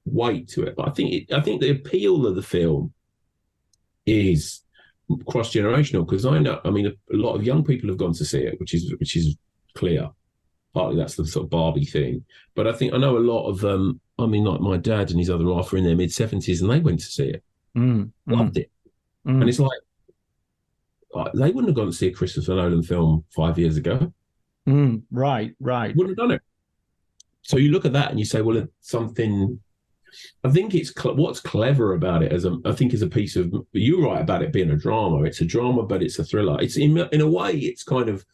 weight to it. But I think the appeal of the film is cross-generational, because I know, I mean, a lot of young people have gone to see it, which is clear. Partly that's the sort of Barbie thing, but I know a lot of like my dad and his other half are in their mid-70s, and they went to see it, loved it, and it's like they wouldn't have gone to see a Christopher Nolan film 5 years ago. Right. Wouldn't have done it. So you look at that and you say, well, it's something. I think it's what's clever about it I think is a piece of. You're right about it being a drama. It's a drama, but it's a thriller. It's in a way, it's kind of.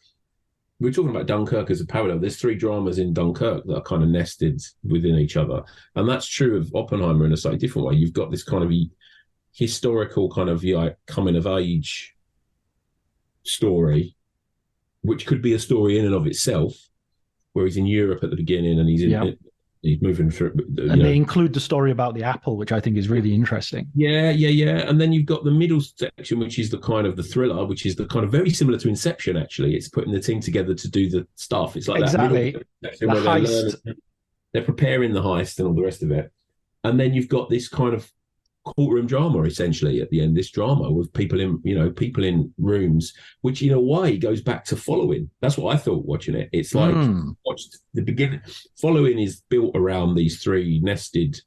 We're talking about Dunkirk as a parallel. There's 3 dramas in Dunkirk that are kind of nested within each other, and that's true of Oppenheimer in a slightly different way. You've got this kind of historical kind of coming of age story, which could be a story in and of itself, where he's in Europe at the beginning and he's moving through. And they include the story about the apple, which I think is really interesting. Yeah. And then you've got the middle section, which is the kind of the thriller, which is the kind of very similar to Inception, actually. It's putting the team together to do the stuff. It's like exactly. That middle section where they're preparing the heist and all the rest of it. And then you've got this kind of courtroom drama, essentially, at the end, this drama with people in rooms, which in a way goes back to Following. That's what I thought watching it. It's like watched the beginning. Following is built around these 3 nested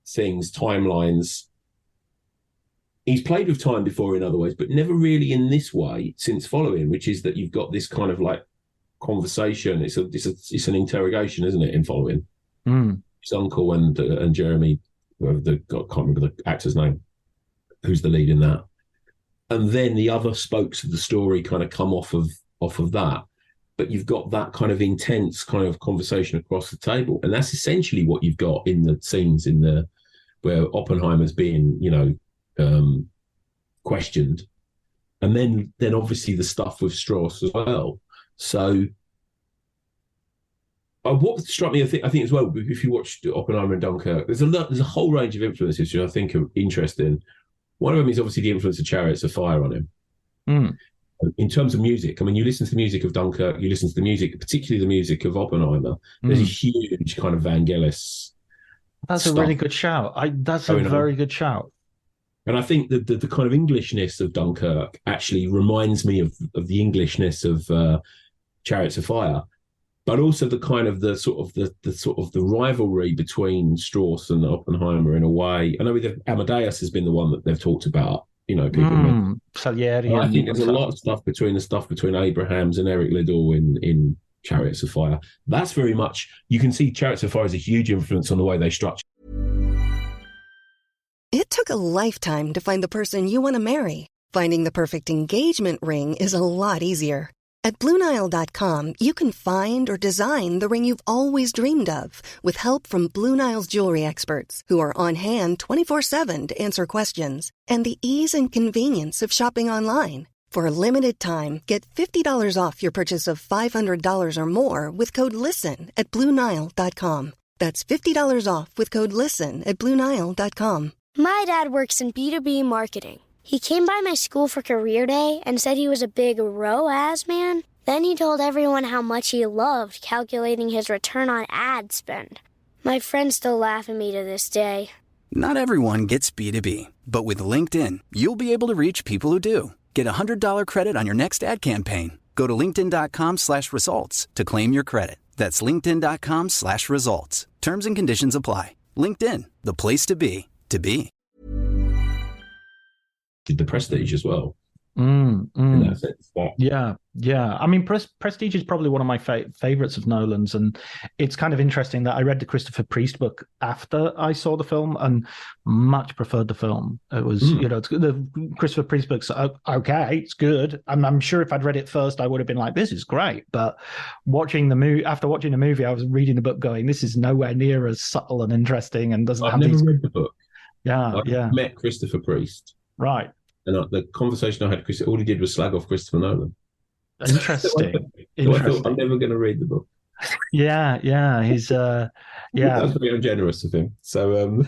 things, timelines. He's played with time before in other ways, but never really in this way since Following, which is that you've got this kind of like conversation. It's an interrogation, isn't it, in Following? His uncle and Jeremy, whoever can't remember the actor's name, who's the lead in that. And then the other spokes of the story kind of come off of that. But you've got that kind of intense kind of conversation across the table. And that's essentially what you've got in the scenes where Oppenheimer's being, questioned. And then obviously the stuff with Strauss as well. So what struck me, I think as well, if you watched Oppenheimer and Dunkirk, there's a whole range of influences which I think are interesting. One of them is obviously the influence of Chariots of Fire on him. In terms of music, I mean, you listen to the music of Dunkirk, you listen to the music, particularly the music of Oppenheimer. There's a huge kind of Vangelis. That's a really good shout. That's a very good shout. And I think that the kind of Englishness of Dunkirk actually reminds me of the Englishness of Chariots of Fire. But also the kind of the rivalry between Strauss and Oppenheimer in a way. I know Amadeus has been the one that they've talked about. People. Salieri. I think there's a lot of stuff between Abrahams and Eric Liddell in Chariots of Fire. That's very much, you can see Chariots of Fire is a huge influence on the way they structure. It took a lifetime to find the person you want to marry. Finding the perfect engagement ring is a lot easier. At BlueNile.com, you can find or design the ring you've always dreamed of with help from Blue Nile's jewelry experts who are on hand 24/7 to answer questions, and the ease and convenience of shopping online. For a limited time, get $50 off your purchase of $500 or more with code LISTEN at BlueNile.com. That's $50 off with code LISTEN at BlueNile.com. My dad works in B2B marketing. He came by my school for career day and said he was a big ROAS man. Then he told everyone how much he loved calculating his return on ad spend. My friends still laugh at me to this day. Not everyone gets B2B, but with LinkedIn, you'll be able to reach people who do. Get $100 credit on your next ad campaign. Go to linkedin.com/results to claim your credit. That's linkedin.com/results. Terms and conditions apply. LinkedIn, the place to be, to be. The Prestige as well. In that sense. Yeah. I mean, Prestige is probably one of my favorites of Nolan's, and it's kind of interesting that I read the Christopher Priest book after I saw the film and much preferred the film. It was, the Christopher Priest book's okay, it's good. I'm sure if I'd read it first, I would have been like, this is great. But after watching the movie, I was reading the book going, this is nowhere near as subtle and interesting and doesn't I've never read the book. Yeah. Met Christopher Priest. Right. And the conversation I had with Chris, all he did was slag off Christopher Nolan. Interesting. So I thought, I'm never going to read the book. Yeah. He's, That was very ungenerous of him. So,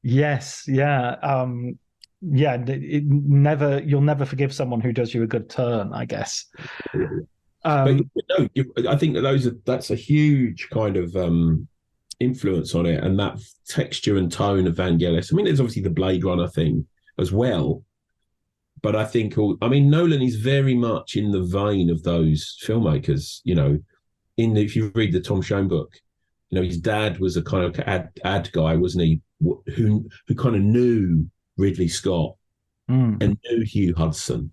yes. You'll never forgive someone who does you a good turn, I guess. I think that's a huge kind of influence on it, and that texture and tone of Vangelis. I mean, there's obviously the Blade Runner thing as well. But I think, Nolan is very much in the vein of those filmmakers, if you read the Tom Schoen book, his dad was a kind of ad guy, wasn't he, who kind of knew Ridley Scott and knew Hugh Hudson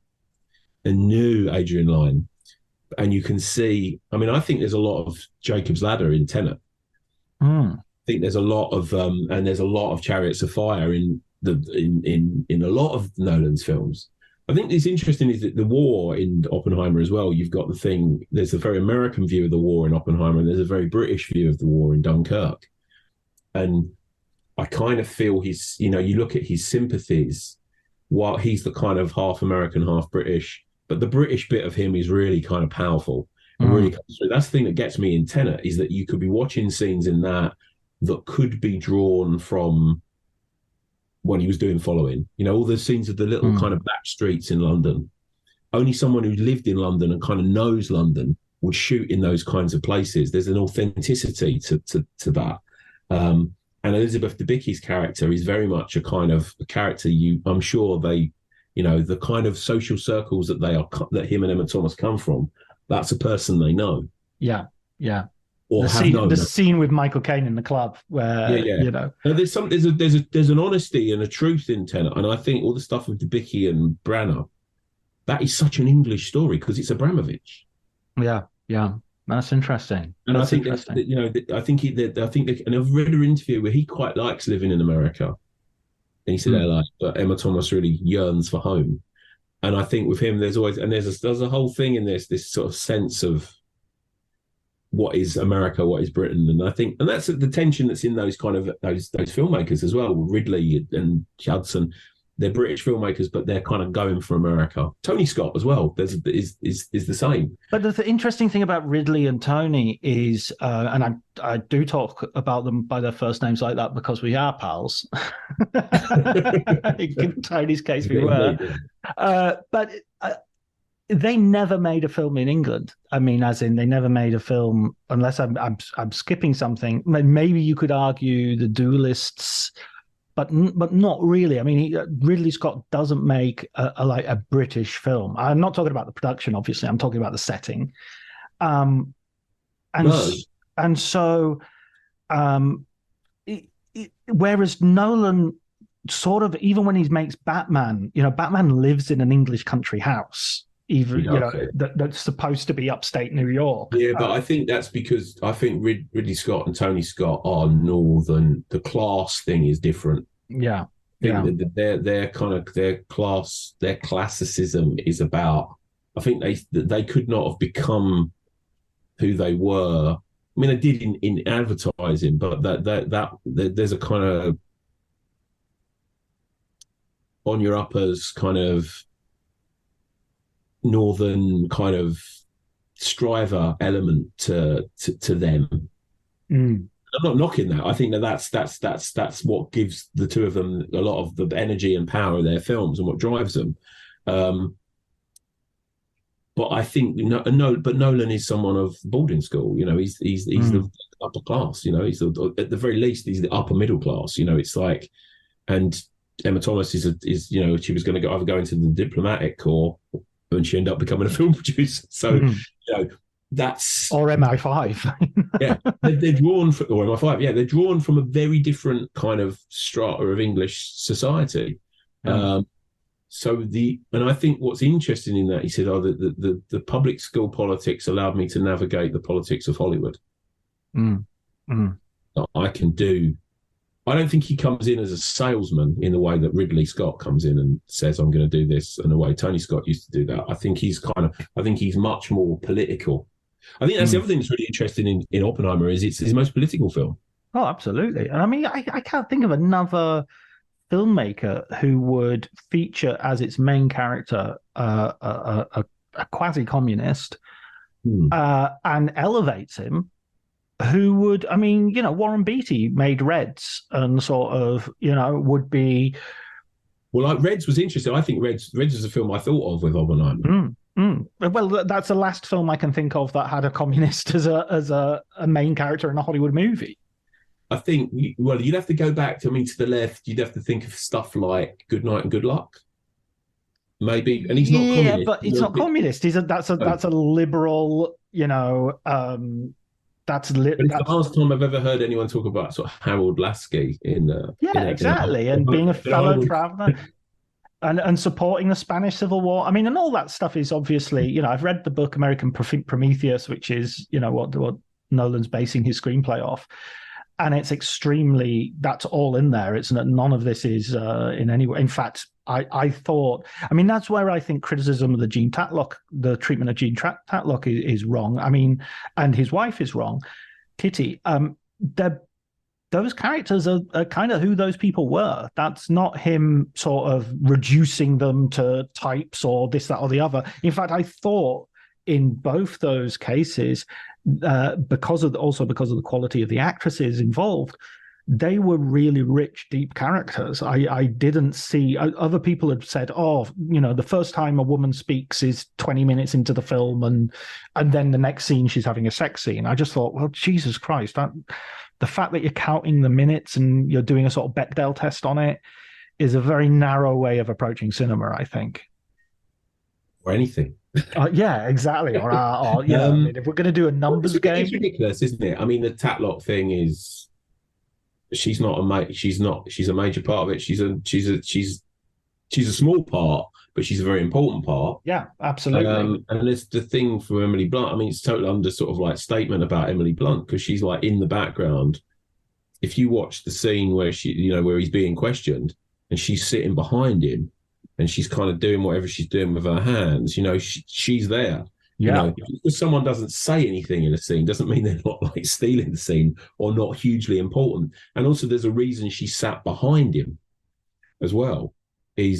and knew Adrian Lyne. And you can see, I think there's a lot of Jacob's Ladder in Tenet. I think there's a lot of, and there's a lot of Chariots of Fire in a lot of Nolan's films. I think it's interesting is that the war in Oppenheimer as well, you've got there's a very American view of the war in Oppenheimer, and there's a very British view of the war in Dunkirk. And I kind of feel you look at his sympathies, while he's the kind of half American, half British, but the British bit of him is really kind of powerful. And really comes through. That's the thing that gets me in Tenet, is that you could be watching scenes in that could be drawn from when he was doing Following, all the scenes of the little kind of back streets in London. Only someone who lived in London and kind of knows London would shoot in those kinds of places. There's an authenticity to that. And Elizabeth Debicki's character is very much a kind of a character I'm sure they, the kind of social circles that him and Emma Thomas come from, that's a person they know. Yeah. Or the scene with Michael Caine in the club, where Now, there's an honesty and a truth in Tenet, and I think all the stuff with Debicki and Branagh, that is such an English story because it's Abramovich. Yeah, that's interesting. And that's interesting. And I've read an interview where he quite likes living in America, and he said, but Emma Thomas really yearns for home. And I think with him, there's a whole thing in this sort of sense of what is America, what is Britain, and that's the tension that's in those kind of those filmmakers as well. Ridley and Hudson, they're British filmmakers, but they're kind of going for America. Tony Scott as well. Is the same. But the interesting thing about Ridley and Tony is, and I do talk about them by their first names like that because we are pals. In Tony's case, we were. But they never made a film in England. As in they never made a film, unless I'm skipping something. Maybe you could argue The Duelists, but not really. Ridley Scott doesn't make a British film. I'm not talking about the production, obviously. I'm talking about the setting. Whereas Nolan sort of, even when he makes Batman, Batman lives in an English country house. That's supposed to be upstate New York. Yeah, but I think that's because I think Ridley Scott and Tony Scott are northern. The class thing is different. Yeah. think that their classicism is about. I think they could not have become who they were. I mean, they did in advertising, but that there's a kind of on your uppers kind of northern kind of striver element to them. I'm not knocking that. I think that's what gives the two of them a lot of the energy and power of their films and what drives them. But I think but Nolan is someone of boarding school. You know, he's the upper class. You know, he's at the very least he's the upper middle class. You know, it's like, and Emma Thomas is you know, she was going to either go into the diplomatic and she ended up becoming a film producer. So you know, that's or MI5. Yeah, they're drawn from or MI5. Yeah, they're drawn from a very different kind of strata of English society. And I think what's interesting in that, he said, the public school politics allowed me to navigate the politics of Hollywood. I can do. I don't think he comes in as a salesman in the way that Ridley Scott comes in and says, I'm going to do this, and the way Tony Scott used to do that. I think he's much more political. I think that's the other thing that's really interesting in Oppenheimer is it's his most political film. Oh, absolutely. And I mean, I can't think of another filmmaker who would feature as its main character a quasi-communist and elevates him, who would, I mean, you know, Warren Beatty made Reds and sort of, you know, would be... Well, like Reds was interesting. I think Reds was a film I thought of with Oppenheimer. Well, that's the last film I can think of that had a communist as a main character in a Hollywood movie. I think, well, you'd have to go back to the left. You'd have to think of stuff like Good Night and Good Luck, maybe. And he's not communist. Yeah, but it's not communist. That's a liberal, you know. But it's the last time I've ever heard anyone talk about sort of Harold Lasky in exactly, and being a fellow traveler. And supporting the Spanish Civil War. I mean, and all that stuff is obviously, you know, I've read the book American Prometheus, which is, you know, what Nolan's basing his screenplay off. And it's extremely, that's all in there. It's none of this is in any way. In fact, I thought, I mean, that's where I think criticism of the treatment of Gene Tatlock is wrong. I mean, and his wife is wrong, Kitty. Those characters are kind of who those people were. That's not him sort of reducing them to types or this, that, or the other. In fact, I thought in both those cases, because of the quality of the actresses involved, they were really rich, deep characters. I didn't see, other people had said, oh, you know, the first time a woman speaks is 20 minutes into the film, and then the next scene she's having a sex scene. I just thought, well, Jesus Christ, the fact that you're counting the minutes and you're doing a sort of Bechdel test on it is a very narrow way of approaching cinema, I think. Or anything. Yeah, exactly. Or I mean, if we're going to do a numbers game, it's ridiculous, isn't it? I mean, the Tatlock thing is, she's a major part of it. She's a small part, but she's a very important part. Yeah, absolutely. And it's the thing for Emily Blunt. I mean, it's totally under sort of like statement about Emily Blunt, because she's like in the background. If you watch the scene where where he's being questioned and she's sitting behind him and she's kind of doing whatever she's doing with her hands, you know, she's there. Yeah. You know, if someone doesn't say anything in a scene doesn't mean they're not like stealing the scene or not hugely important. And also there's a reason she sat behind him as well. I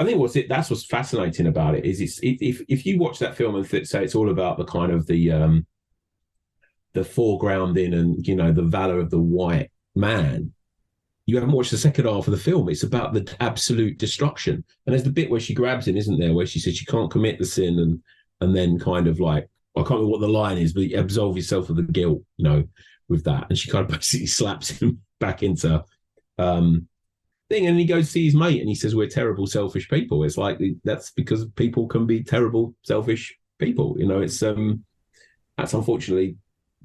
think that's what's fascinating about it is if you watch that film and say it's all about the kind of the foregrounding and, you know, the valor of the white man, you haven't watched the second half of the film. It's about the absolute destruction. And there's the bit where she grabs him, isn't there, where she says she can't commit the sin and then kind of like, I can't remember what the line is, but you absolve yourself of the guilt, you know, with that. And she kind of basically slaps him back into thing. And he goes to see his mate and he says, we're terrible, selfish people. It's like, that's because people can be terrible, selfish people. You know, it's that's unfortunately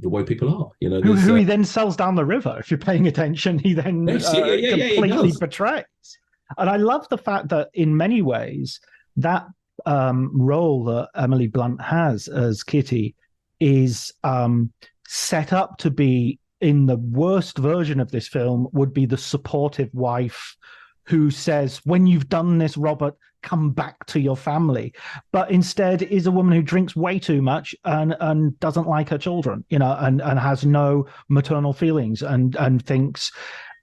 the way people are, you know. Who he then sells down the river. If you're paying attention, he then completely betrays. And I love the fact that in many ways that role that Emily Blunt has as Kitty is set up to be, in the worst version of this film, would be the supportive wife who says, when you've done this, Robert, come back to your family. But instead is a woman who drinks way too much and doesn't like her children, and has no maternal feelings and thinks,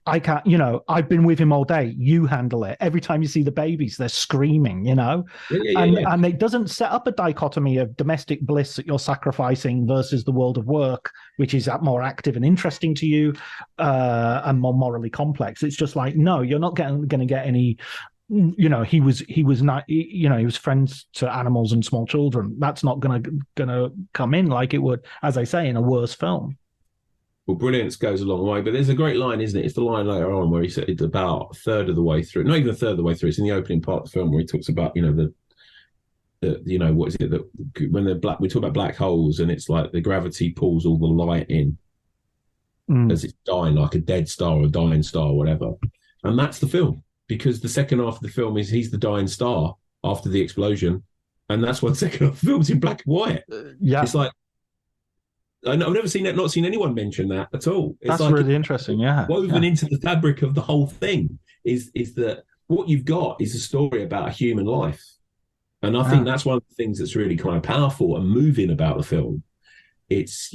I can't, I've been with him all day. You handle it. Every time you see the babies, they're screaming, And it doesn't set up a dichotomy of domestic bliss that you're sacrificing versus the world of work, which is more active and interesting to you and more morally complex. It's just like, no, you're not going to get any. He was not. He was friends to animals and small children. That's not going to come in like it would, as I say, in a worse film. Well, brilliance goes a long way, but there's a great line, isn't it? It's the line later on where he said it's about a third of the way through, not even a third of the way through. It's in the opening part of the film where he talks about, the what is it that when they're black, we talk about black holes, and it's like the gravity pulls all the light in as it's dying, like a dead star or a dying star or whatever. And that's the film, because the second half of the film is he's the dying star after the explosion, and that's why the second half of the film's in black and white. It's like, I've never seen that, not seen anyone mention that at all. That's like really interesting, woven into the fabric of the whole thing is that what you've got is a story about a human life. And I think that's one of the things that's really kind of powerful and moving about the film. It's,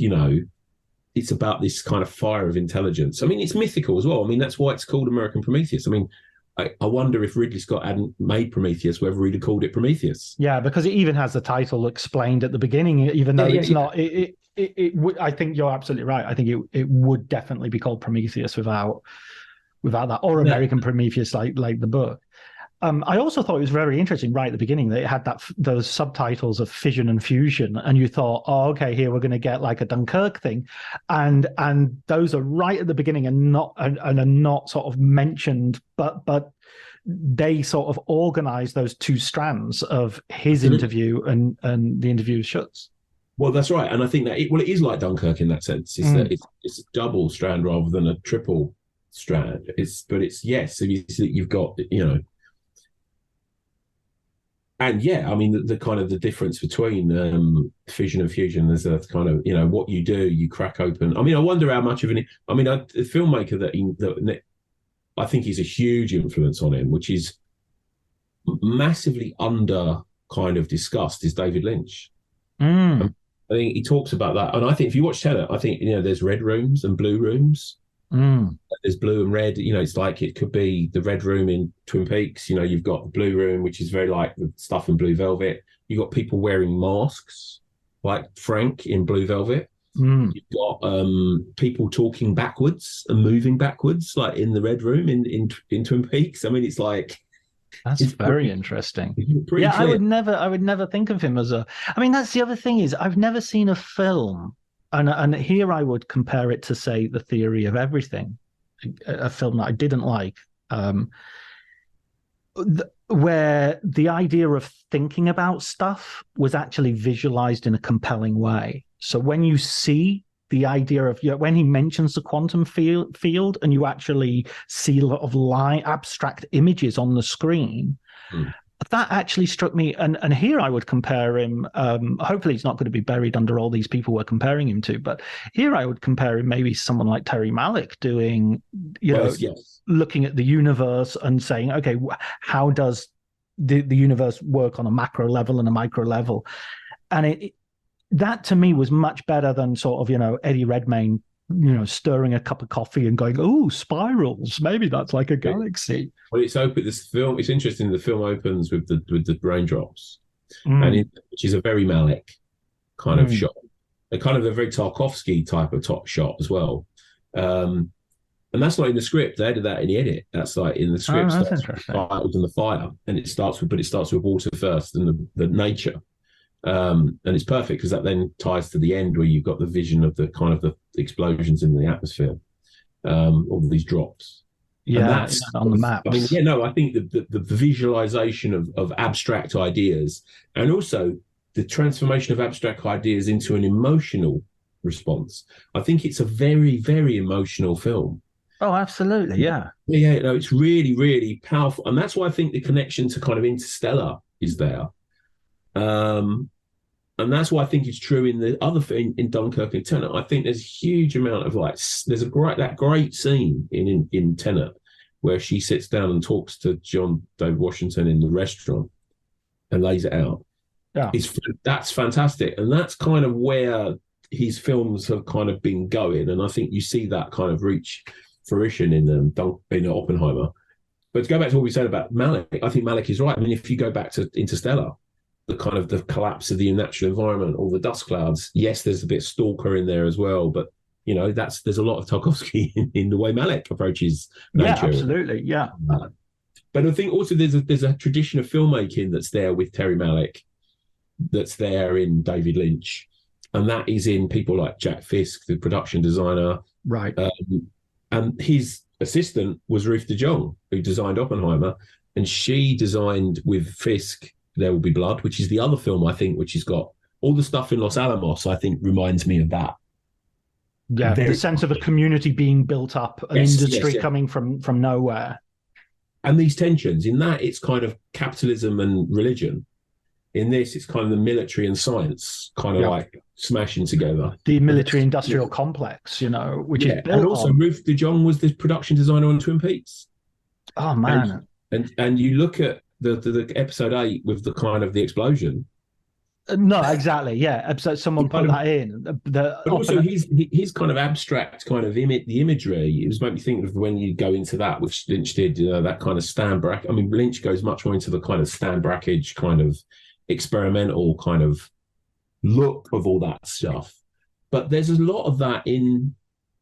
it's about this kind of fire of intelligence. I mean, it's mythical as well. I mean, that's why it's called American Prometheus. I mean, I wonder if Ridley Scott hadn't made Prometheus, whether he'd have called it Prometheus. Yeah, because it even has the title explained at the beginning, even though it's not. It would. I think you're absolutely right. I think it would definitely be called Prometheus without that, or American Prometheus, like the book. I also thought it was very interesting right at the beginning that it had those subtitles of fission and fusion, and you thought, oh, okay, here we're going to get like a Dunkirk thing, and those are right at the beginning and are not sort of mentioned, but they sort of organize those two strands of his interview and the interview with Schutz. Well, that's right, and I think that it is like Dunkirk in that sense. Is that it's a double strand rather than a triple strand. So you've got and I mean the kind of the difference between fission and fusion is a kind of what you do, you crack open. I mean, I wonder how much of the filmmaker that I think is a huge influence on him, which is massively under kind of discussed, is David Lynch. I think he talks about that, and I think if you watch Tenet, I think there's red rooms and blue rooms. There's blue and red. It's like it could be the red room in Twin Peaks. You've got the blue room, which is very like the stuff in Blue Velvet. You've got people wearing masks, like Frank in Blue Velvet. You've got people talking backwards and moving backwards, like in the red room in Twin Peaks. I mean, it's like. That's very interesting. Clear. I would never think of him as a. I mean, that's the other thing is I've never seen a film, and here I would compare it to, say, The Theory of Everything, a film that I didn't like, where the idea of thinking about stuff was actually visualized in a compelling way. So when you see the idea of when he mentions the quantum field and you actually see a lot of abstract images on the screen, that actually struck me. And here I would compare him. Hopefully he's not going to be buried under all these people we're comparing him to, but here I would compare him maybe someone like Terry Malick doing, looking at the universe and saying, okay, how does the universe work on a macro level and a micro level? And that to me was much better than sort of, Eddie Redmayne, stirring a cup of coffee and going, oh, spirals, maybe that's like a galaxy. Well, it's interesting. The film opens with the raindrops, which is a very Malick kind of shot, a kind of a very Tarkovsky type of top shot as well. And that's not in the script. They added that in the edit. That's like in the script. That's interesting. And the fire, and it starts with water first and the nature. And it's perfect because that then ties to the end where you've got the vision of the kind of the explosions in the atmosphere, all these drops. Yeah, that's on the maps. I mean, I think the visualization of abstract ideas, and also the transformation of abstract ideas into an emotional response. I think it's a very, very emotional film. Oh, absolutely, yeah. Yeah, it's really, really powerful, and that's why I think the connection to kind of Interstellar is there. And that's why I think it's true in the other thing in Dunkirk and Tenet. I think there's a huge amount of that great scene in Tenet where she sits down and talks to John David Washington in the restaurant and lays it out. Yeah, that's fantastic, and that's kind of where his films have kind of been going, and I think you see that kind of reach fruition in Oppenheimer. But to go back to what we said about Malick, I think Malick is right. I mean, if you go back to Interstellar, the kind of the collapse of the natural environment, all the dust clouds. Yes, there's a bit of Stalker in there as well, but you know, there's a lot of Tarkovsky in the way Malick approaches nature. Yeah, absolutely, yeah. But I think also there's a tradition of filmmaking that's there with Terry Malick, that's there in David Lynch, and that is in people like Jack Fisk, the production designer, right? And his assistant was Ruth de Jong, who designed Oppenheimer, and she designed with Fisk There Will Be Blood, which is the other film I think which has got all the stuff in Los Alamos. I think reminds me of that. Yeah, the sense of a community being built up, an industry coming from nowhere, and these tensions. In that, it's kind of capitalism and religion. In this, it's kind of the military and science kind of like smashing together. The military-industrial complex, you know, which is built and also on... Ruth de Jong was the production designer on Twin Peaks. Oh man! And you look at the episode 8 with the kind of the explosion. No, exactly. Yeah, episode. Someone put that in. But also, his kind of abstract kind of the imagery. It was make me think of when you go into that, which Lynch did. That kind of Stan Brakhage. I mean, Lynch goes much more into the kind of Stan Brakhage kind of experimental kind of look of all that stuff. But there's a lot of that in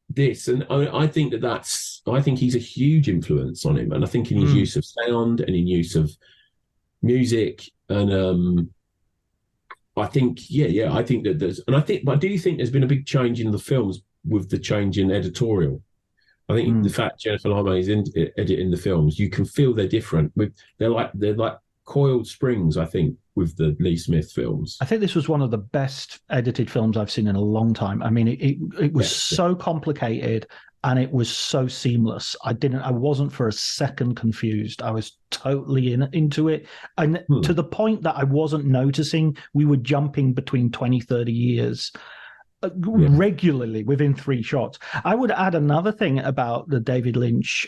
this, and I think I think he's a huge influence on him, and I think in his use of sound and in use of music, and I think I think that but I do think there's been a big change in the films with the change in editorial. I think the fact Jennifer Lame is editing the films, you can feel they're different. They're like coiled springs, I think, with the Lee Smith films. I think this was one of the best edited films I've seen in a long time. I mean, it was so complicated and it was so seamless. I wasn't for a second confused. I was totally into it. And to the point that I wasn't noticing we were jumping between 20, 30 years regularly within 3 shots. I would add another thing about the David Lynch,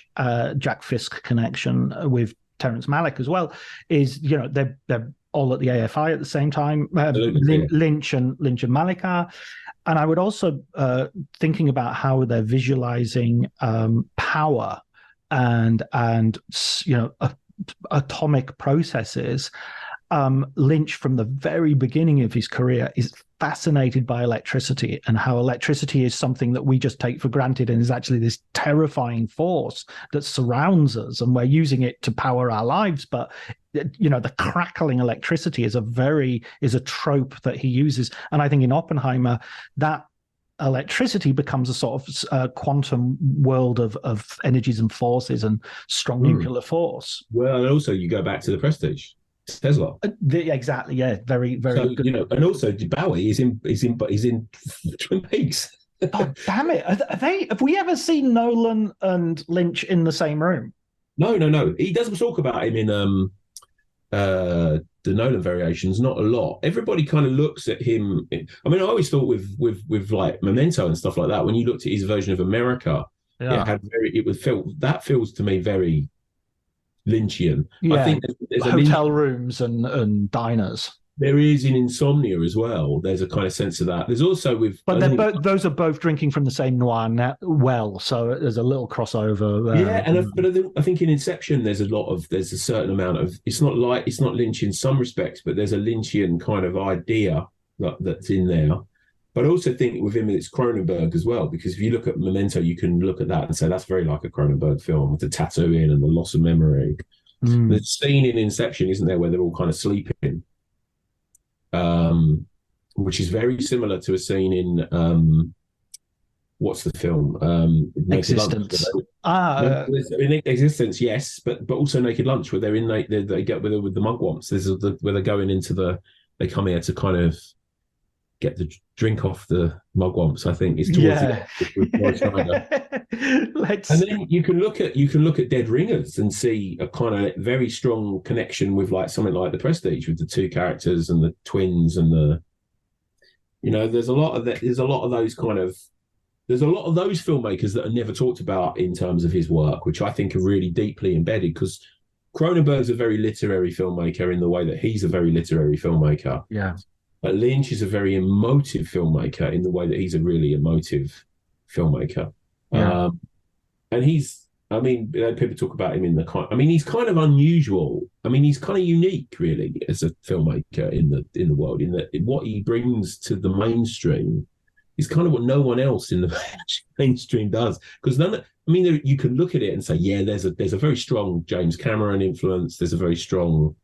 Jack Fisk connection with Terrence Malick as well, is, you know, they're all at the AFI at the same time. Lynch and Malick are. And I would also thinking about how they're visualizing power and you know, atomic processes. Lynch, from the very beginning of his career, is fascinated by electricity and how electricity is something that we just take for granted and is actually this terrifying force that surrounds us, and we're using it to power our lives. But you know, the crackling electricity is a trope that he uses, and I think in Oppenheimer that electricity becomes a sort of quantum world of energies and forces and strong nuclear force. Well, and also you go back to The Prestige. Tesla, exactly. Yeah, very, very so, good. You know, and also Bowie is in Twin Peaks. Oh, damn it! Have we ever seen Nolan and Lynch in the same room? No. He doesn't talk about him in the Nolan variations. Not a lot. Everybody kind of looks at him. I mean, I always thought with like Memento and stuff like that. When you looked at his version of America, it feels to me very Lynchian. Yeah, I think there's hotel rooms and diners. There is in Insomnia as well. There's a kind of sense of that. There's also but those are both drinking from the same noir well, so there's a little crossover there. Yeah, I think in Inception there's a certain amount of it's not Lynch in some respects, but there's a Lynchian kind of idea that's in there. But I also think with him it's Cronenberg as well, because if you look at Memento, you can look at that and say that's very like a Cronenberg film with the tattooing and the loss of memory. The scene in Inception, isn't there, where they're all kind of sleeping, which is very similar to a scene in what's the film? Existence. Existence, yes, but also Naked Lunch, where they get with the mugwumps. There's where they're going into they come here to kind of get the drink off the mugwumps. I think is towards the and then you can look at Dead Ringers and see a kind of very strong connection with like something like The Prestige, with the two characters and the twins and the, you know, there's a lot of those kind of there's a lot of those filmmakers that are never talked about in terms of his work, which I think are really deeply embedded, because Cronenberg's a very literary filmmaker in the way that he's a very literary filmmaker. Yeah. But Lynch is a very emotive filmmaker in the way that he's a really emotive filmmaker. Yeah. And he's, I mean, people talk about him in the kind. I mean, he's kind of unusual. I mean, he's kind of unique, really, as a filmmaker in the world. In that, what he brings to the mainstream is kind of what no one else in the mainstream does. Because you can look at it and say, yeah, there's a very strong James Cameron influence. There's a very strong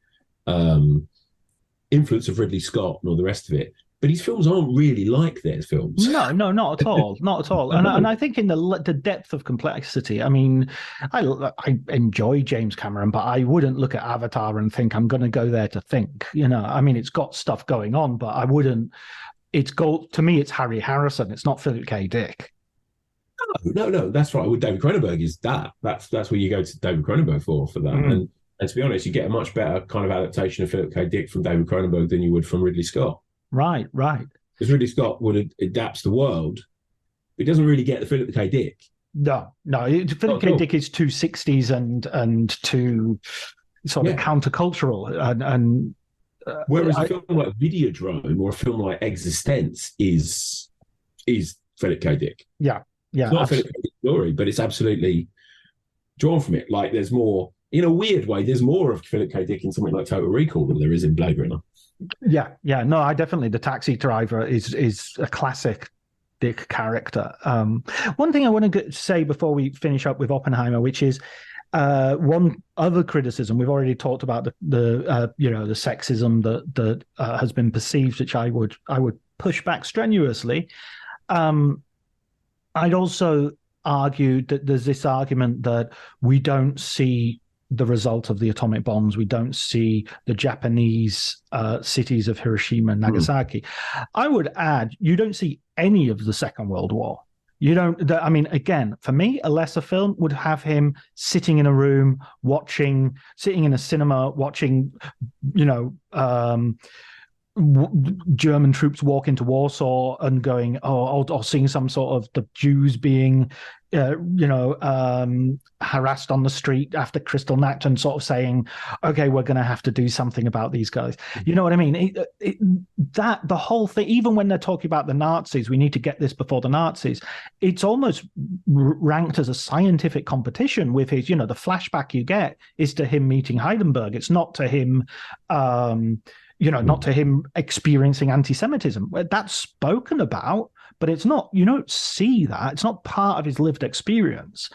influence of Ridley Scott and all the rest of it. But his films aren't really like their films. No, not at all, not at all. And I think in the depth of complexity, I mean, I enjoy James Cameron, but I wouldn't look at Avatar and think I'm going to go there to think. I mean, it's got stuff going on, but I wouldn't. To me, it's Harry Harrison. It's not Philip K. Dick. No, that's right. With David Cronenberg is that. That's where you go to David Cronenberg for that. Mm-hmm. And to be honest, you get a much better kind of adaptation of Philip K. Dick from David Cronenberg than you would from Ridley Scott. Right. Because Ridley Scott adapts the world. He doesn't really get the Philip K. Dick. No. Philip K. Dick is too 60s and too sort of countercultural. And whereas a film like Videodrome or a film like Existence is Philip K. Dick. Yeah. It's not a Philip K. Dick story, but it's absolutely drawn from it. Like, there's more, in a weird way, there's more of Philip K. Dick in something like Total Recall than there is in Blade Runner. Yeah. No, I definitely, the taxi driver is a classic Dick character. One thing I want to say before we finish up with Oppenheimer, which is one other criticism. We've already talked about the sexism that has been perceived, which I would push back strenuously. I'd also argue that there's this argument that we don't see the result of the atomic bombs. We don't see the Japanese cities of Hiroshima and Nagasaki. I would add, you don't see any of the Second World War. You don't. I mean, again, for me, a lesser film would have him sitting in a room, sitting in a cinema, watching, German troops walk into Warsaw and going, or seeing some sort of the Jews being, harassed on the street after Kristallnacht and sort of saying, okay, we're going to have to do something about these guys. You know what I mean? The whole thing, even when they're talking about the Nazis, we need to get this before the Nazis. It's almost ranked as a scientific competition with his, the flashback you get is to him meeting Heidenberg. It's not to him, not to him experiencing anti-Semitism. That's spoken about, but it's not, you don't see that. It's not part of his lived experience.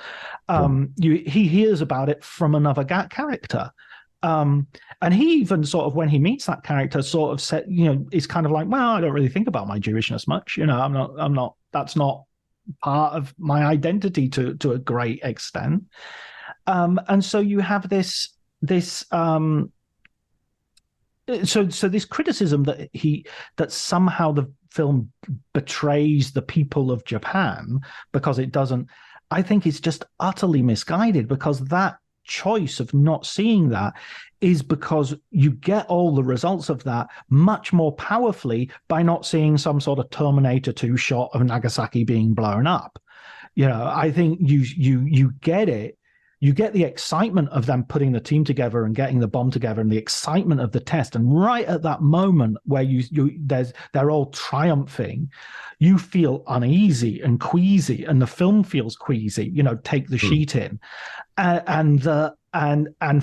He hears about it from another character. And he even sort of, when he meets that character, sort of said, is kind of like, well, I don't really think about my Jewishness much. I'm not, that's not part of my identity to a great extent. And so you have this So this criticism that somehow the film betrays the people of Japan because it doesn't, I think it's just utterly misguided, because that choice of not seeing that is because you get all the results of that much more powerfully by not seeing some sort of Terminator 2 shot of Nagasaki being blown up. I think you get it. You get the excitement of them putting the team together and getting the bomb together, and the excitement of the test. And right at that moment where they're all triumphing, you feel uneasy and queasy, and the film feels queasy. Take the sheet in, and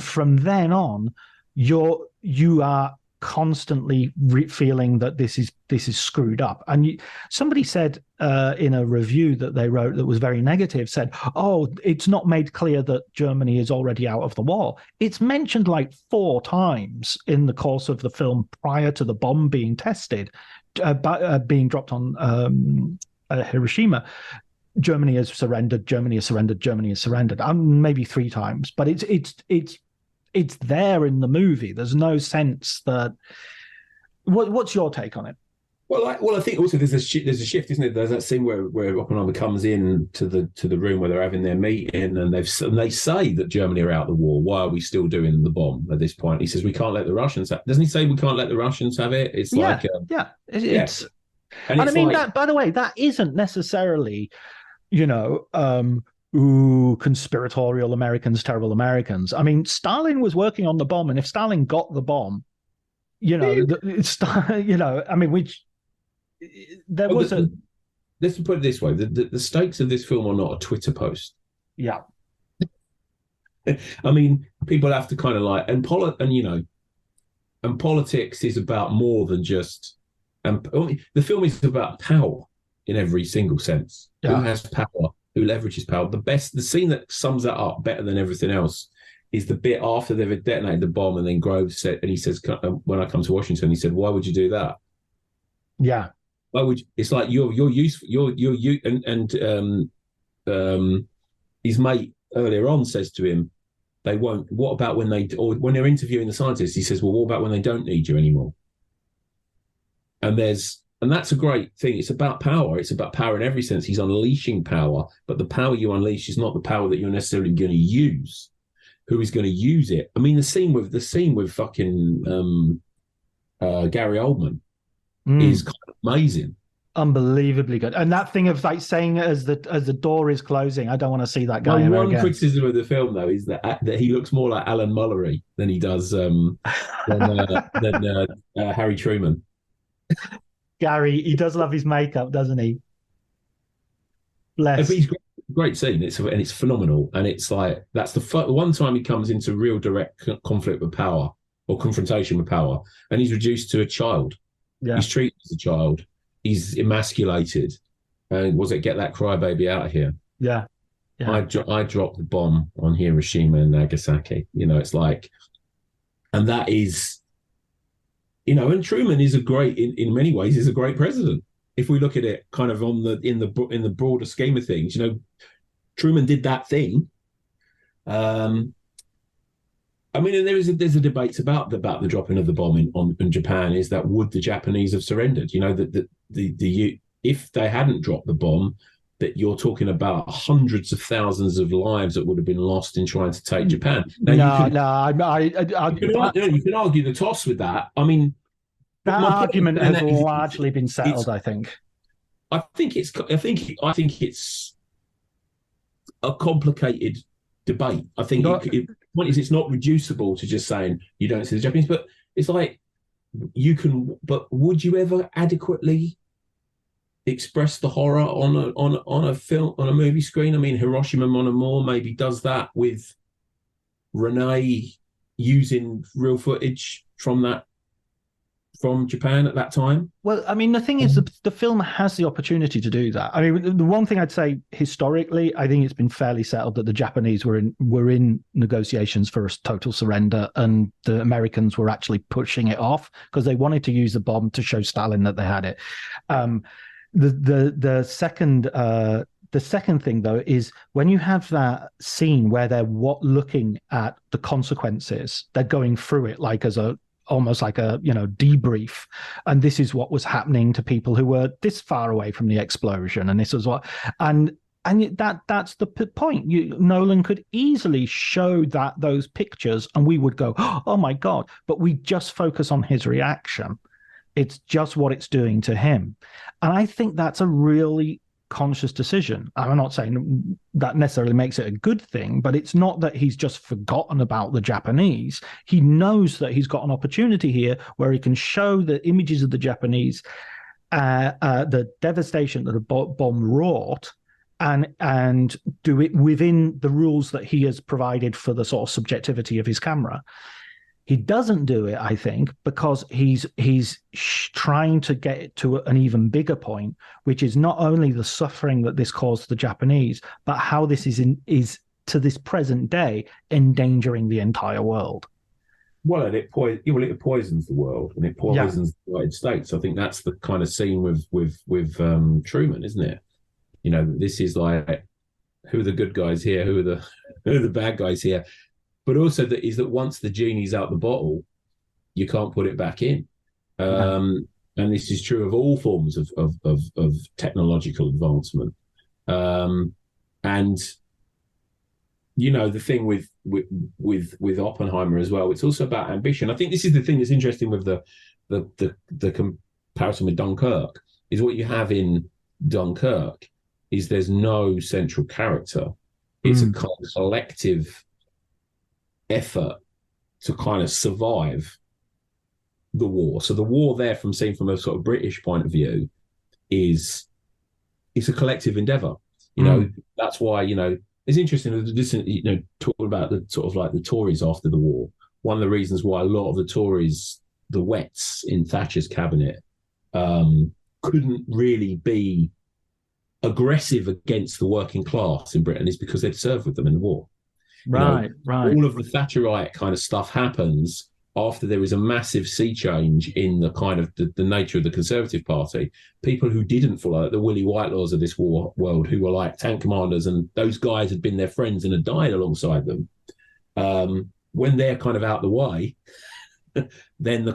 from then on, you are constantly feeling that this is screwed up. And somebody said in a review that they wrote that was very negative, said, it's not made clear that Germany is already out of the war. It's mentioned like 4 times in the course of the film prior to the bomb being tested, being dropped on Hiroshima. Germany has surrendered, Germany has surrendered, Germany has surrendered. Maybe 3 times, but it's there in the movie. There's no sense that. What's your take on it? Well, I think also there's a shift, isn't it? There's that scene where Oppenheimer comes in to the room where they're having their meeting, and they say that Germany are out of the war. Why are we still doing the bomb at this point? He says we can't let the Russians have. Doesn't he say we can't let the Russians have it? It's like it's. And I mean, that, by the way, that isn't necessarily conspiratorial Americans, terrible Americans. I mean, Stalin was working on the bomb, and if Stalin got the bomb, let's put it this way: the stakes of this film are not a Twitter post. Yeah. I mean, people have to kind of like, and politics is about more than just, the film is about power in every single sense. Yeah. Who has power? Who leverages power? The scene that sums that up better than everything else is the bit after they've detonated the bomb, and then Groves said, and he says, "When I come to Washington," he said, "Why would you do that?" Yeah. Why would you? It's like you're useful. And his mate earlier on says to him, "They won't. What about when they're interviewing the scientists?" He says, "Well, what about when they don't need you anymore?" And that's a great thing. It's about power. It's about power in every sense. He's unleashing power, but the power you unleash is not the power that you're necessarily going to use. Who is going to use it? I mean, the scene with fucking Gary Oldman is kind of amazing, unbelievably good. And that thing of like saying as the door is closing, I don't want to see that guy. One criticism of the film though is that he looks more like Alan Mullery than he does than Harry Truman. Gary, he does love his makeup, doesn't he? But he's great scene. It's phenomenal, and it's like that's the one time he comes into real direct conflict with power or confrontation with power, and he's reduced to a child. Yeah. He's treated as a child. He's emasculated. And get that crybaby out of here? Yeah. I dropped the bomb on Hiroshima and Nagasaki. It's like, and that is. And Truman is in many ways, is a great president. If we look at it kind of in the broader scheme of things, Truman did that thing. And there's a debate about the dropping of the bomb in Japan. Is that would the Japanese have surrendered? If they hadn't dropped the bomb, that you're talking about hundreds of thousands of lives that would have been lost in trying to take Japan. Now, you can argue the toss with that. I mean, that argument has largely been settled. I think it's a complicated debate. I think the point is it's not reducible to just saying you don't see the Japanese, but it's like you can. But would you ever adequately express the horror on a film, on a movie screen? I mean, Hiroshima Mon Amour maybe does that with Renee using real footage from Japan at that time. Well, I mean, the thing is, the film has the opportunity to do that. I mean, the one thing I'd say historically, I think it's been fairly settled that the Japanese were in negotiations for a total surrender, and the Americans were actually pushing it off because they wanted to use the bomb to show Stalin that they had it. The second thing though is when you have that scene where they're looking at the consequences, they're going through it like almost like a debrief, and this is what was happening to people who were this far away from the explosion, and this was what and that's the point. Nolan could easily show those pictures and we would go, oh my God, but we just focus on his reaction. It's just what it's doing to him. And I think that's a really conscious decision. I'm not saying that necessarily makes it a good thing, but it's not that he's just forgotten about the Japanese. He knows that he's got an opportunity here where he can show the images of the Japanese, the devastation that the bomb wrought, and do it within the rules that he has provided for the sort of subjectivity of his camera. He doesn't do it, I think, because he's trying to get it to an even bigger point, which is not only the suffering that this caused the Japanese, but how this is to this present day endangering the entire world. Well, and it poisons the world, and it poisons the United States. I think that's the kind of scene with Truman, isn't it? This is like, who are the good guys here? Who are the bad guys here? But also that once the genie's out the bottle, you can't put it back in. And this is true of all forms of technological advancement. And the thing with Oppenheimer as well, it's also about ambition. I think this is the thing that's interesting with the comparison with Dunkirk, is what you have in Dunkirk is there's no central character. It's a kind of collective effort to kind of survive the war. So the war there, seen from a sort of British point of view, it's a collective endeavor. You know, that's why, you know, it's interesting to listen, you know, talking about the sort of like the Tories after the war. One of the reasons why a lot of the Tories, the Wets in Thatcher's cabinet, couldn't really be aggressive against the working class in Britain is because they'd served with them in the war. Right. All of the Thatcherite kind of stuff happens after there is a massive sea change in the kind of the nature of the Conservative Party. People who didn't follow the Willie Whitelaws of this world, who were like tank commanders, and those guys had been their friends and had died alongside them. When they're kind of out the way, then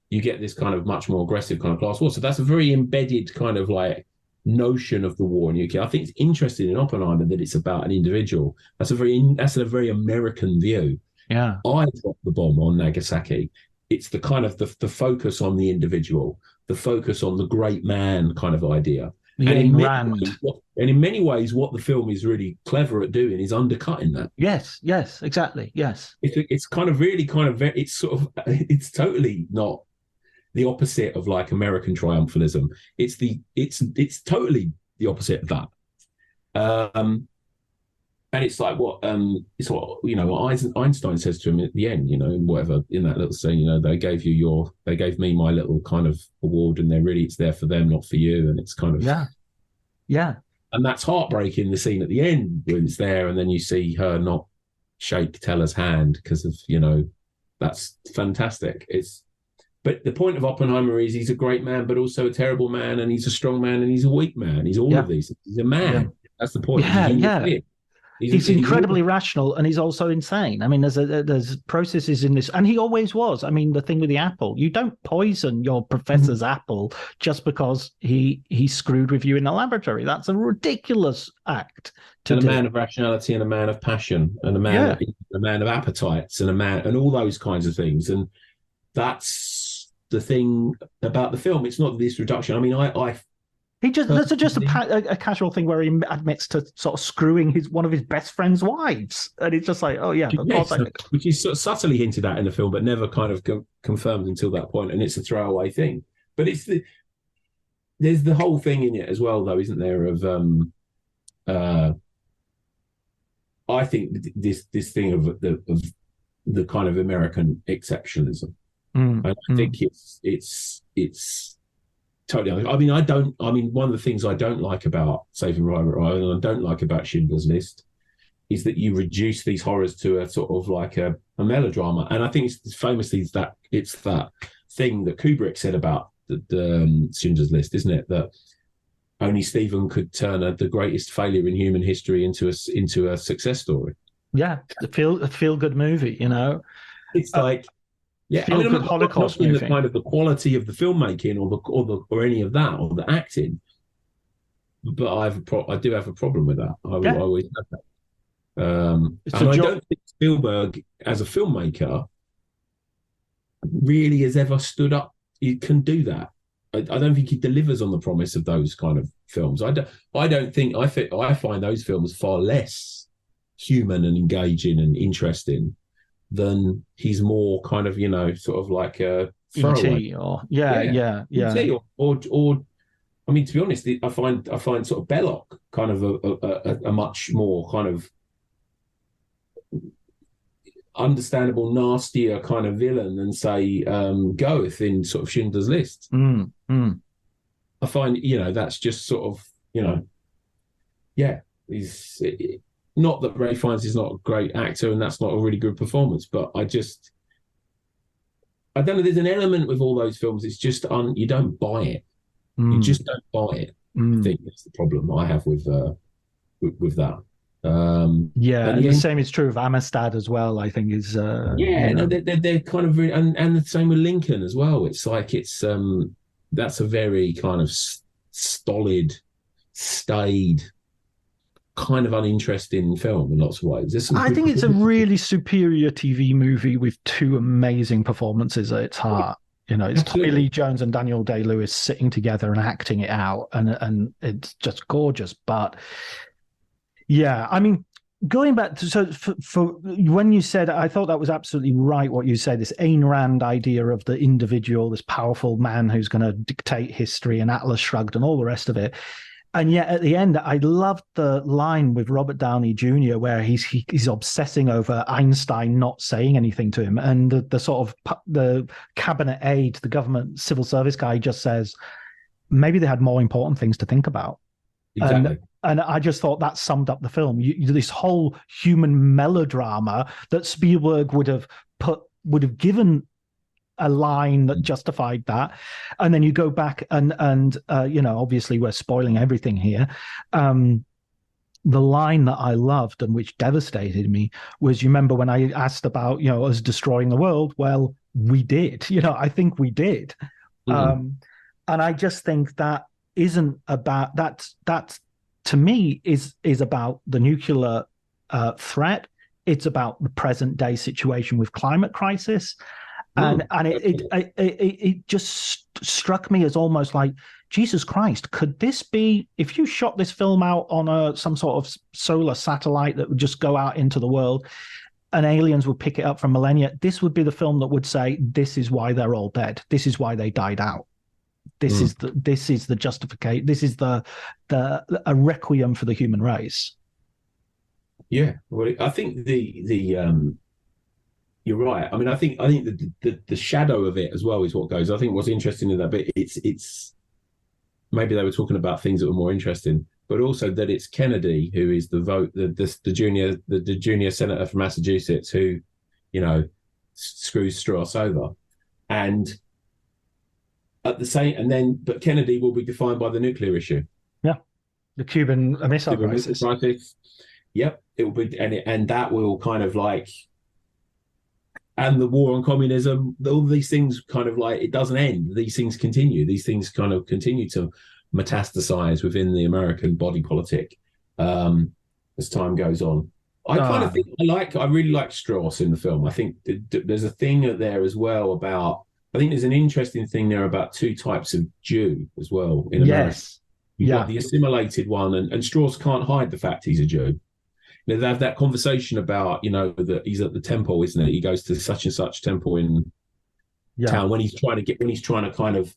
you get this kind of much more aggressive kind of class war. So that's a very embedded kind of like notion of the war in the UK. I think it's interesting in Oppenheimer that it's about an individual. That's a very American view. Yeah, I dropped the bomb on Nagasaki. It's the kind of the focus on the individual, the focus on the great man kind of idea. And in many ways, what the film is really clever at doing is undercutting that. Yes, exactly. Yes, it's kind of really it's totally not the opposite of like American triumphalism. It's totally the opposite of that. And it's like what you know what Einstein says to him at the end, you know, whatever, in that little scene, you know, they gave me my little kind of award, and it's there for them, not for you. And it's kind of yeah. And that's heartbreaking, the scene at the end when it's there, and then you see her not shake Teller's hand because of, you know, that's fantastic. But the point of Oppenheimer is he's a great man, but also a terrible man, and he's a strong man, and he's a weak man. He's all of these. He's a man. Yeah. That's the point. He's incredibly rational, and he's also insane. I mean, there's processes in this, and he always was. I mean, the thing with the apple, you don't poison your professor's apple just because he screwed with you in the laboratory. That's a ridiculous act to do. A man of rationality, and a man of passion, and a man of appetites, and a man, and all those kinds of things. And that's the thing about the film. It's not this reduction. I mean, that's just a casual thing where he admits to sort of screwing one of his best friend's wives, and it's just like, oh yeah, of course, which is sort of subtly hinted at in the film, but never kind of confirmed until that point, and it's a throwaway thing. But there's the whole thing in it as well, though, isn't there? Of I think this thing of the kind of American exceptionalism, and I think it's. Totally. I mean, one of the things I don't like about Saving Private Ryan, and I don't like about Schindler's List, is that you reduce these horrors to a sort of like a melodrama. And I think it's famously that thing that Kubrick said about the Schindler's List, isn't it? That only Stephen could turn the greatest failure in human history into a success story. Yeah, a feel good movie, you know. It's like. Yeah, I mean, I'm not in the kind of the quality of the filmmaking or any of that, or the acting, but I do have a problem with that. I always have that. I don't think Spielberg, as a filmmaker, really has ever stood up. He can do that. I don't think he delivers on the promise of those kind of films. I find those films far less human and engaging and interesting than he's more kind of, you know, sort of like a throwaway. Or yeah. Or I mean, to be honest, I find sort of Belloc kind of a much more kind of understandable, nastier kind of villain than, say, Goethe in sort of Schindler's List. I find, you know, that's just sort of, you know, not that Ray Fiennes is not a great actor, and that's not a really good performance, but I don't know. There's an element with all those films. It's just you don't buy it. You just don't buy it. I think that's the problem I have with that. And the same is true of Amistad as well. I think is they're kind of really, and the same with Lincoln as well. It's like that's a very kind of stolid, staid, kind of uninteresting film in lots of ways. I think it's a really superior TV movie with two amazing performances at its heart. You know, it's Absolutely. Tommy Lee Jones and Daniel Day-Lewis sitting together and acting it out, and it's just gorgeous. But yeah, I mean, going back to for when you said, I thought that was absolutely right what you said. This Ayn Rand idea of the individual, this powerful man who's going to dictate history, and Atlas Shrugged, and all the rest of it. And yet, at the end, I loved the line with Robert Downey Jr. where he's obsessing over Einstein not saying anything to him, and the sort of the cabinet aide, the government civil service guy, just says maybe they had more important things to think about. Exactly. And I just thought that summed up the film. This whole human melodrama that Spielberg would have given a line that justified that, and then you go back and obviously we're spoiling everything here. The line that I loved and which devastated me was, you remember when I asked about us destroying the world? Well, we did. I think we did. And I just think that isn't about that. To me, is about the nuclear threat. It's about the present day situation with climate crisis. And it just struck me as almost like, Jesus Christ, could this be, if you shot this film out on some sort of solar satellite that would just go out into the world and aliens would pick it up from millennia, this would be the film that would say, this is why they're all dead. This is why they died out. This is the justification. This is a requiem for the human race. Yeah, well, I think the you're right. I mean, I think the shadow of it as well is what goes. I think what's interesting in that bit, it's maybe they were talking about things that were more interesting, but also that it's Kennedy who is the junior senator from Massachusetts who, screws Strauss over, and at the same, but Kennedy will be defined by the nuclear issue. Yeah, the Cuban Missile Crisis. Yep, it will be, and that will kind of like. And the war on communism, all these things kind of like, it doesn't end. These things continue. These things kind of continue to metastasize within the American body politic as time goes on. I kind of think I really like Strauss in the film. I think there's a thing there as well about, I think there's an interesting thing there about two types of Jew as well in America. Yes. You've got the assimilated one, and Strauss can't hide the fact he's a Jew. They have that conversation about, that he's at the temple, isn't it? He goes to such and such temple in town when he's trying to kind of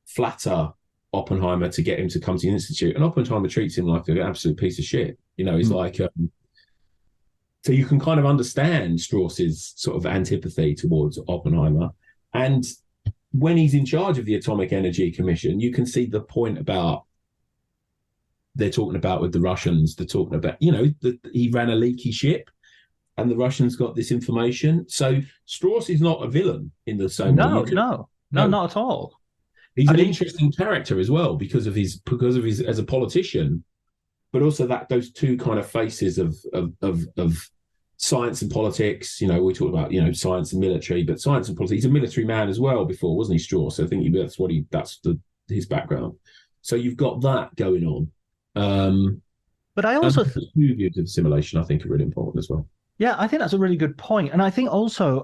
flatter Oppenheimer to get him to come to the Institute. And Oppenheimer treats him like an absolute piece of shit. He's like, so you can kind of understand Strauss's sort of antipathy towards Oppenheimer. And when he's in charge of the Atomic Energy Commission, you can see the point about, they're talking about with the Russians, they're talking about, he ran a leaky ship and the Russians got this information. So Strauss is not a villain in the same way. No, not at all. He's an interesting character as well because of his as a politician, but also that those two kind of faces of science and politics. We talk about, science and military, but science and politics. He's a military man as well before, wasn't he, Strauss? So I think that's his background. So you've got that going on. But I also the views of simulation, I think, are really important as well. Yeah, I think that's a really good point, and I think also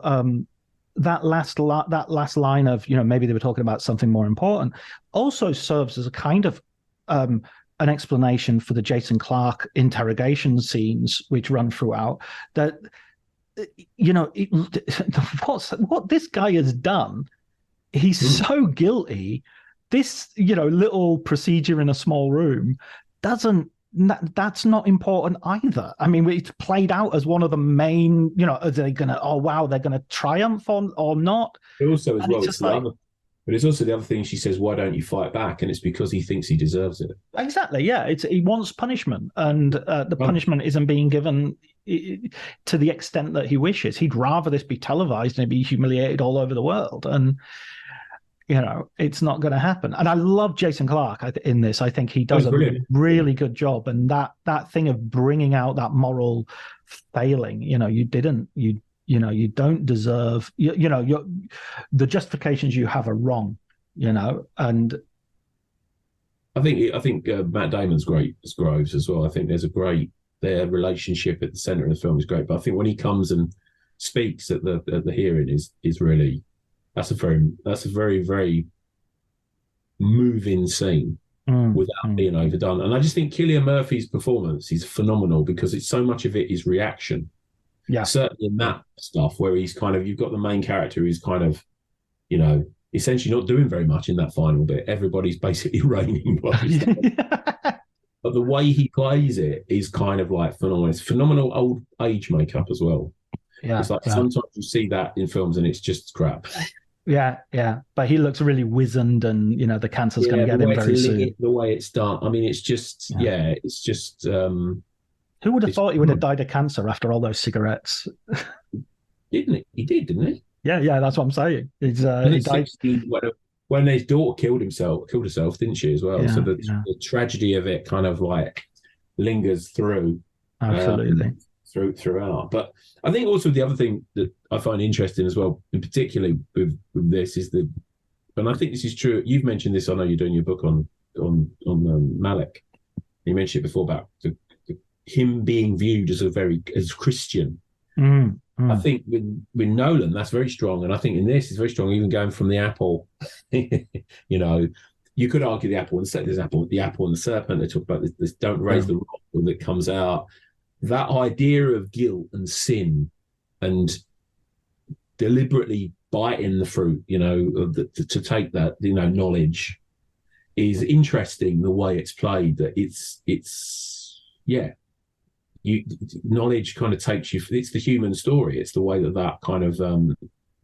that last line of maybe they were talking about something more important also serves as a kind of an explanation for the Jason Clarke interrogation scenes which run throughout. That what this guy has done, he's so guilty. This little procedure in a small room that's not important either. I mean, it's played out as one of the main, are they they're gonna triumph or not? Also, as well, it's also the other thing she says, why don't you fight back? And it's because he thinks he deserves it. Exactly, yeah. He wants punishment, and the punishment isn't being given to the extent that he wishes. He'd rather this be televised and be humiliated all over the world, and it's not going to happen. And I love Jason Clarke in this. I think he does a really good job. And that thing of bringing out that moral failing, you don't deserve, the justifications you have are wrong, and I think Matt Damon's great as Groves as well. I think their relationship at the center of the film is great. But I think when he comes and speaks at the hearing is really That's a very, very moving scene without being overdone. And I just think Cillian Murphy's performance is phenomenal because it's so much of it is reaction. Yeah. Certainly in that stuff where he's kind of, you've got the main character who's kind of, you know, essentially not doing very much in that final bit. Everybody's basically raining blows. But the way he plays it is kind of like phenomenal. It's phenomenal old age makeup as well. Yeah, it's like sometimes you see that in films and it's just crap. Yeah. But he looks really wizened, and you know the cancer's going to get him very soon. The way it's done, I mean, it's just it's just. Who would have thought he would have died of cancer after all those cigarettes? Didn't he? He did, didn't he? Yeah. That's what I'm saying. He died. When his daughter killed herself, didn't she as well? Yeah, so the tragedy of it kind of like lingers through. Absolutely. Throughout. But I think also the other thing that I find interesting as well, and particularly with this, is and I think this is true. You've mentioned this. I know you're doing your book on Malik. You mentioned it before about him being viewed as Christian. I think with Nolan, that's very strong, and I think in this it's very strong. Even going from the apple, you know, you could argue the apple and the apple and the serpent. They talk about this don't raise the rock when it comes out. That idea of guilt and sin, and deliberately biting the fruit, you know, to take that, you know, knowledge, is interesting. The way it's played, that knowledge kind of takes you. It's the human story. It's the way that kind of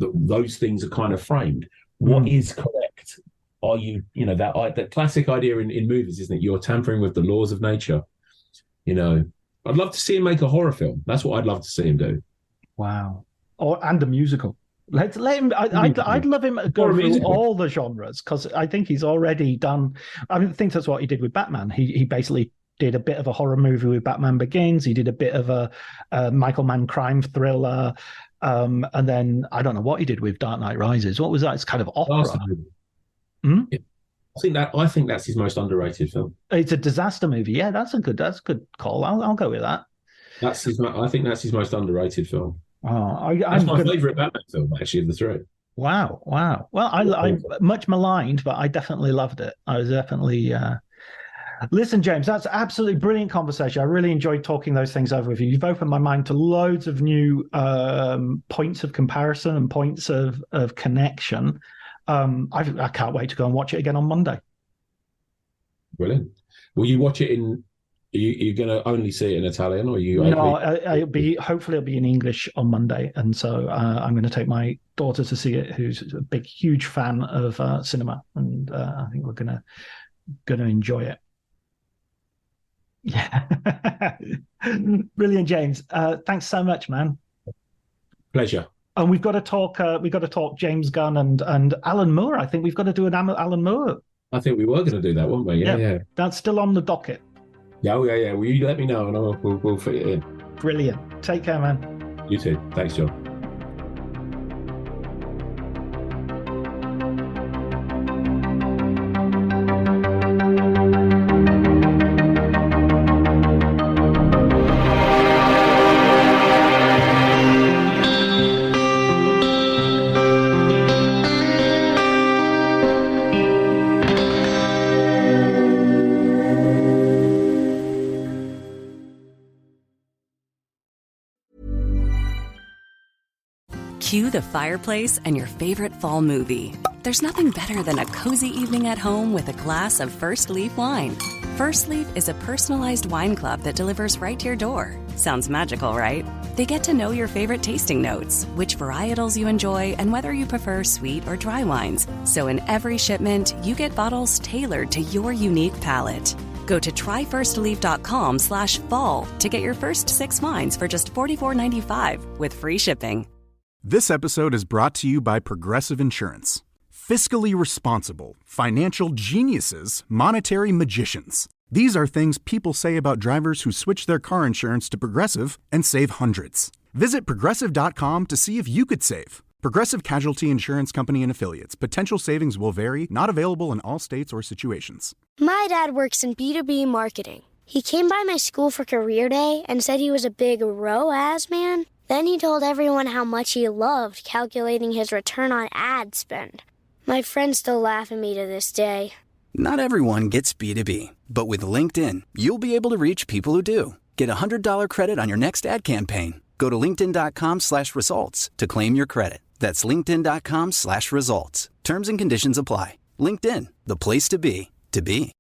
those things are kind of framed. What is correct? Are you know, that classic idea in movies, isn't it? You're tampering with the laws of nature. You know, I'd love to see him make a horror film. That's what I'd love to see him do. Wow. And a musical. Let him. I'd love him to go through all the genres, because I think he's already done. I mean, I think that's what he did with Batman. He basically did a bit of a horror movie with Batman Begins. He did a bit of a Michael Mann crime thriller, and then I don't know what he did with Dark Knight Rises. What was that? It's kind of opera. Yeah. I think that's his most underrated film. It's a disaster movie. Yeah, that's a good call. I'll go with that. I think that's his most underrated film. Oh, that's my favorite Batman film, actually, of the three. Wow. Well, I'm much maligned, but I definitely loved it. I was definitely. Listen, James, that's absolutely brilliant conversation. I really enjoyed talking those things over with you. You've opened my mind to loads of new points of comparison and points of connection. I can't wait to go and watch it again on Monday. Brilliant. Will you watch it in? You're going to only see it in Italian, or are you? No, hopefully it'll be in English on Monday, and so I'm going to take my daughter to see it, who's a huge fan of cinema, and I think we're going to enjoy it. Yeah, brilliant, James. Thanks so much, man. Pleasure. And we've got to talk James Gunn and Alan Moore. I think we've got to do an Alan Moore. I think we were going to do that, weren't we? Yeah. That's still on the docket. Yeah. Will you let me know, and we'll fit it in. Brilliant. Take care, man. You too. Thanks, John. Cue the fireplace and your favorite fall movie. There's nothing better than a cozy evening at home with a glass of First Leaf wine. First Leaf is a personalized wine club that delivers right to your door. Sounds magical, right? They get to know your favorite tasting notes, which varietals you enjoy, and whether you prefer sweet or dry wines. So in every shipment, you get bottles tailored to your unique palate. Go to tryfirstleaf.com/fall to get your first 6 wines for just $44.95 with free shipping. This episode is brought to you by Progressive Insurance. Fiscally responsible, financial geniuses, monetary magicians. These are things people say about drivers who switch their car insurance to Progressive and save hundreds. Visit Progressive.com to see if you could save. Progressive Casualty Insurance Company and Affiliates. Potential savings will vary, not available in all states or situations. My dad works in B2B marketing. He came by my school for career day and said he was a big ROAS man. Then he told everyone how much he loved calculating his return on ad spend. My friends still laugh at me to this day. Not everyone gets B2B, but with LinkedIn, you'll be able to reach people who do. Get a $100 credit on your next ad campaign. Go to linkedin.com/results to claim your credit. That's linkedin.com/results. Terms and conditions apply. LinkedIn, the place to be, to be.